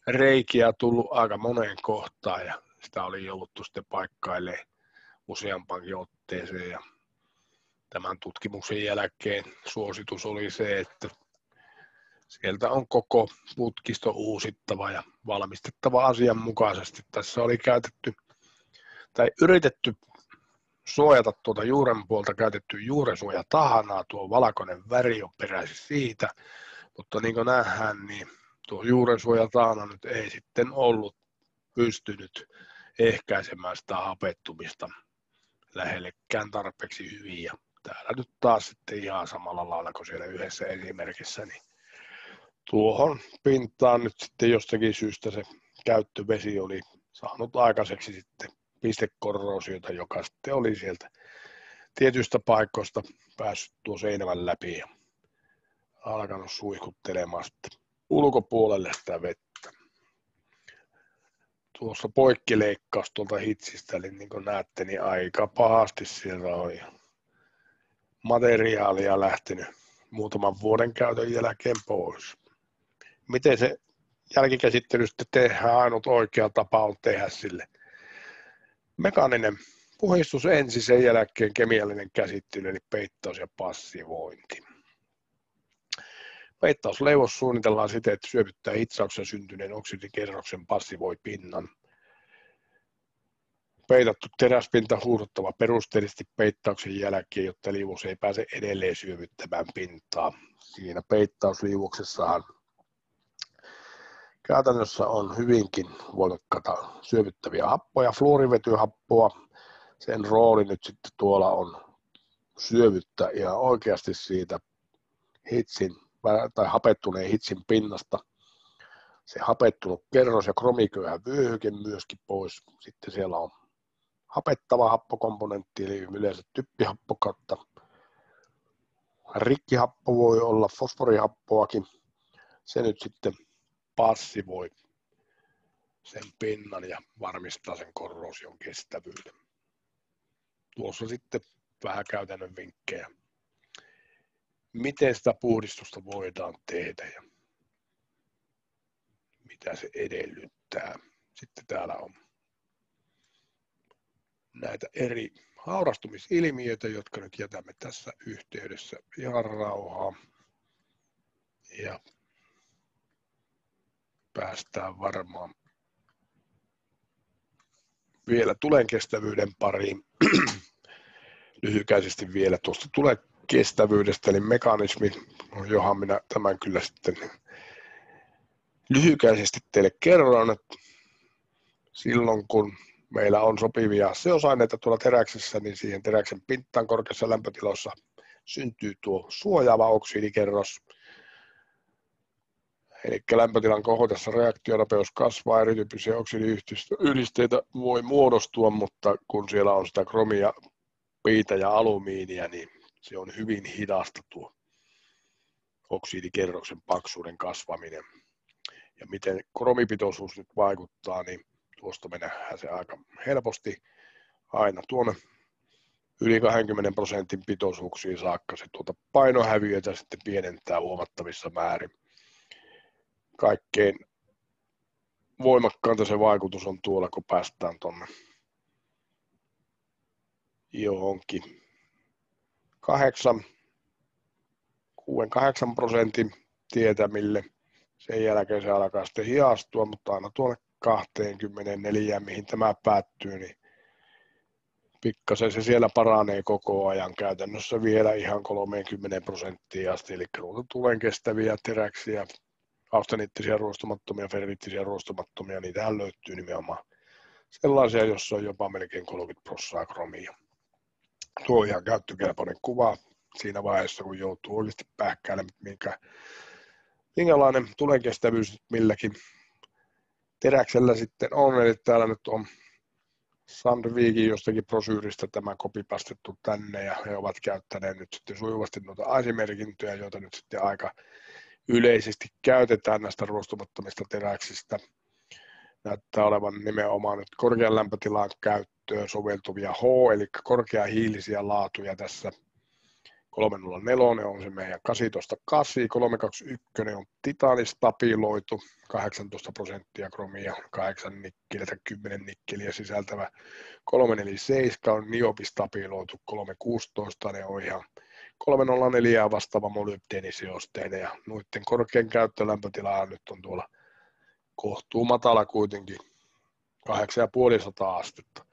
reikiä tullut aika moneen kohtaan ja sitä oli jouduttu sitten paikkailemaan useampaankin otteeseen. Ja tämän tutkimuksen jälkeen suositus oli se, että sieltä on koko putkisto uusittava ja valmistettava asianmukaisesti. Tässä oli käytetty tai yritetty suojata tuota juuren puolta käytetty juurensuojatahanaa. Tuo valkoinen väri on peräisin siitä, mutta niin kuin nähdään, niin tuo juurensuojatahana nyt ei sitten ollut pystynyt ehkäisemään sitä hapettumista lähellekään tarpeeksi hyvin. Ja täällä nyt taas sitten ihan samalla lailla kuin siellä yhdessä esimerkissä, niin tuohon pintaan nyt sitten jostakin syystä se käyttövesi oli saanut aikaiseksi sitten pistekorroosiota, joka sitten oli sieltä tietyistä paikoista päässyt tuon seinävän läpi ja alkanut suihkuttelemaan sitten ulkopuolelle sitä vettä. Tuossa poikkileikkaus tuolta hitsistä, eli niin kuin näette, niin aika pahasti siellä on materiaalia lähtenyt muutaman vuoden käytön jälkeen pois. Miten se jälkikäsittely sitten tehdään? Ainut oikea tapa on tehdä sille mekaaninen puhdistus ensin, sen jälkeen kemiallinen käsittely, eli peittaus ja passivointi. Peittausleivos suunnitellaan siten, että syövyttää hitsauksen syntyneen oksidikerroksen passivoi pinnan. Peitattu teräspinta huuhdottava perusteellisesti peittauksen jälkeen, jotta liuos ei pääse edelleen syövyttämään pintaa. Siinä peittausliuoksessahan käytännössä on hyvinkin voimakkaita syövyttäviä happoja, fluorivetyhappoa. Sen rooli nyt sitten tuolla on syövyttää ihan oikeasti siitä hitsin tai hapettuneen hitsin pinnasta se hapettunut kerros ja kromiköyhä vyöhyke myöskin pois. Sitten siellä on hapettava happokomponentti, eli yleensä typpihappokatta. Rikkihappo voi olla, fosforihappoakin. Se nyt sitten passivoi sen pinnan ja varmistaa sen korrosion kestävyyden. Tuossa sitten vähän käytännön vinkkejä, miten sitä puhdistusta voidaan tehdä ja mitä se edellyttää. Sitten täällä on näitä eri haurastumisilmiöitä, jotka nyt jätämme tässä yhteydessä ihan rauhaan. Ja päästään varmaan vielä tulen kestävyyden pariin. Lyhykäisesti vielä tuosta tulen kestävyydestä, eli mekanismi, johon minä tämän kyllä sitten lyhykäisesti teille kerron, että silloin kun meillä on sopivia seosaineita tuolla teräksessä, niin siihen teräksen pintaan korkeassa lämpötilassa syntyy tuo suojaava oksidikerros. Eli lämpötilan kohotessa reaktionopeus kasvaa, erityyppisiä oksidiyhdisteitä voi muodostua, mutta kun siellä on sitä kromia grafiittipiitä ja alumiinia, niin se on hyvin hidasta tuo oksidikerroksen paksuuden kasvaminen. Ja miten kromipitoisuus nyt vaikuttaa, niin tuosta mennään se aika helposti aina tuonne yli 20% pitoisuuksiin saakka se painohäviötä sitten pienentää huomattavissa määrin. Kaikkein voimakkainta se vaikutus on tuolla, kun päästään tuonne johonkin 6-8% tietämille. Sen jälkeen se alkaa sitten hiastua, mutta aina tuonne 24, mihin tämä päättyy, niin pikkasen se siellä paranee koko ajan, käytännössä vielä ihan 30% asti, eli tulen kestäviä teräksiä, austeniittisiä ruostumattomia, ferriittisiä ruostumattomia, niitähän löytyy nimenomaan sellaisia, joissa on jopa melkein 30% kromia. Tuo on ihan käyttökelpoinen kuva siinä vaiheessa, kun joutuu oikeasti pähkäilemään, minkälainen tulenkestävyys milläkin teräksellä sitten on, eli täällä nyt on Sandvikin jostakin brosyyristä tämä kopipastettu tänne, ja he ovat käyttäneet nyt sitten sujuvasti noita ASI-merkintöjä, joita nyt sitten aika yleisesti käytetään näistä ruostumattomista teräksistä. Näyttää olevan nimenomaan nyt korkean lämpötilan käyttöön soveltuvia H, eli korkeahiilisiä laatuja tässä. 304 on se meidän 18.8, 321 on titaanistabiloitu, 18% kromia, 8 nikkeliä tai 10 nikkeliä sisältävä. 347 on niobistabiloitu, 316 ne on ihan 304 vastaava molybdeniseosteinen, ja noiden korkean käyttölämpötila nyt on tuolla kohtuu matala kuitenkin, 850 astetta.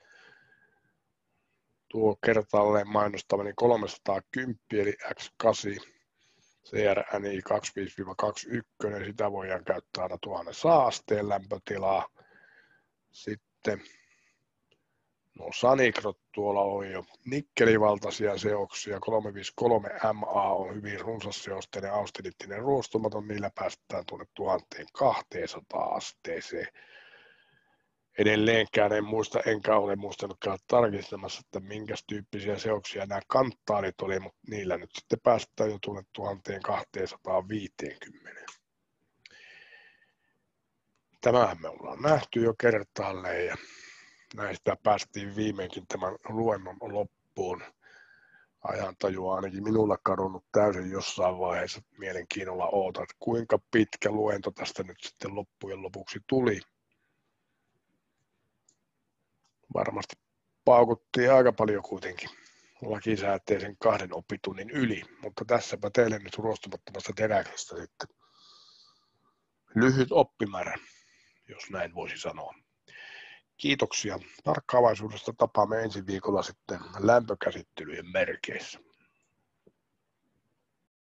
Tuo kertaalleen mainostamani 310 eli X8 CRNI 25-21, sitä voidaan käyttää aina 1000 saasteen lämpötilaa. Sitten Sanikrot tuolla on jo nikkelivaltaisia seoksia, 353 MA on hyvin runsasseosteinen austeniittinen ruostumaton, niillä päästään tuonne 1200 asteeseen. Edelleenkään en muista, enkä ole muistanut käydä tarkistamassa, että minkä tyyppisiä seoksia nämä kanttaarit oli, mutta niillä nyt sitten päästään jo tuonne 1250. Tämähän me ollaan nähty jo kertaalleen, ja näistä päästiin viimeinkin tämän luennon loppuun. Ajantajua ainakin minulla kadonnut täysin jossain vaiheessa. Mielenkiinnolla ootan, että kuinka pitkä luento tästä nyt sitten loppujen lopuksi tuli. Varmasti paukuttiin aika paljon kuitenkin lakisääteisen 2 oppitunnin yli, mutta tässäpä teille nyt ruostumattomasta teräksestä sitten lyhyt oppimäärä, jos näin voisi sanoa. Kiitoksia tarkkaavaisuudesta, tapaamme ensi viikolla sitten lämpökäsittelyjen merkeissä.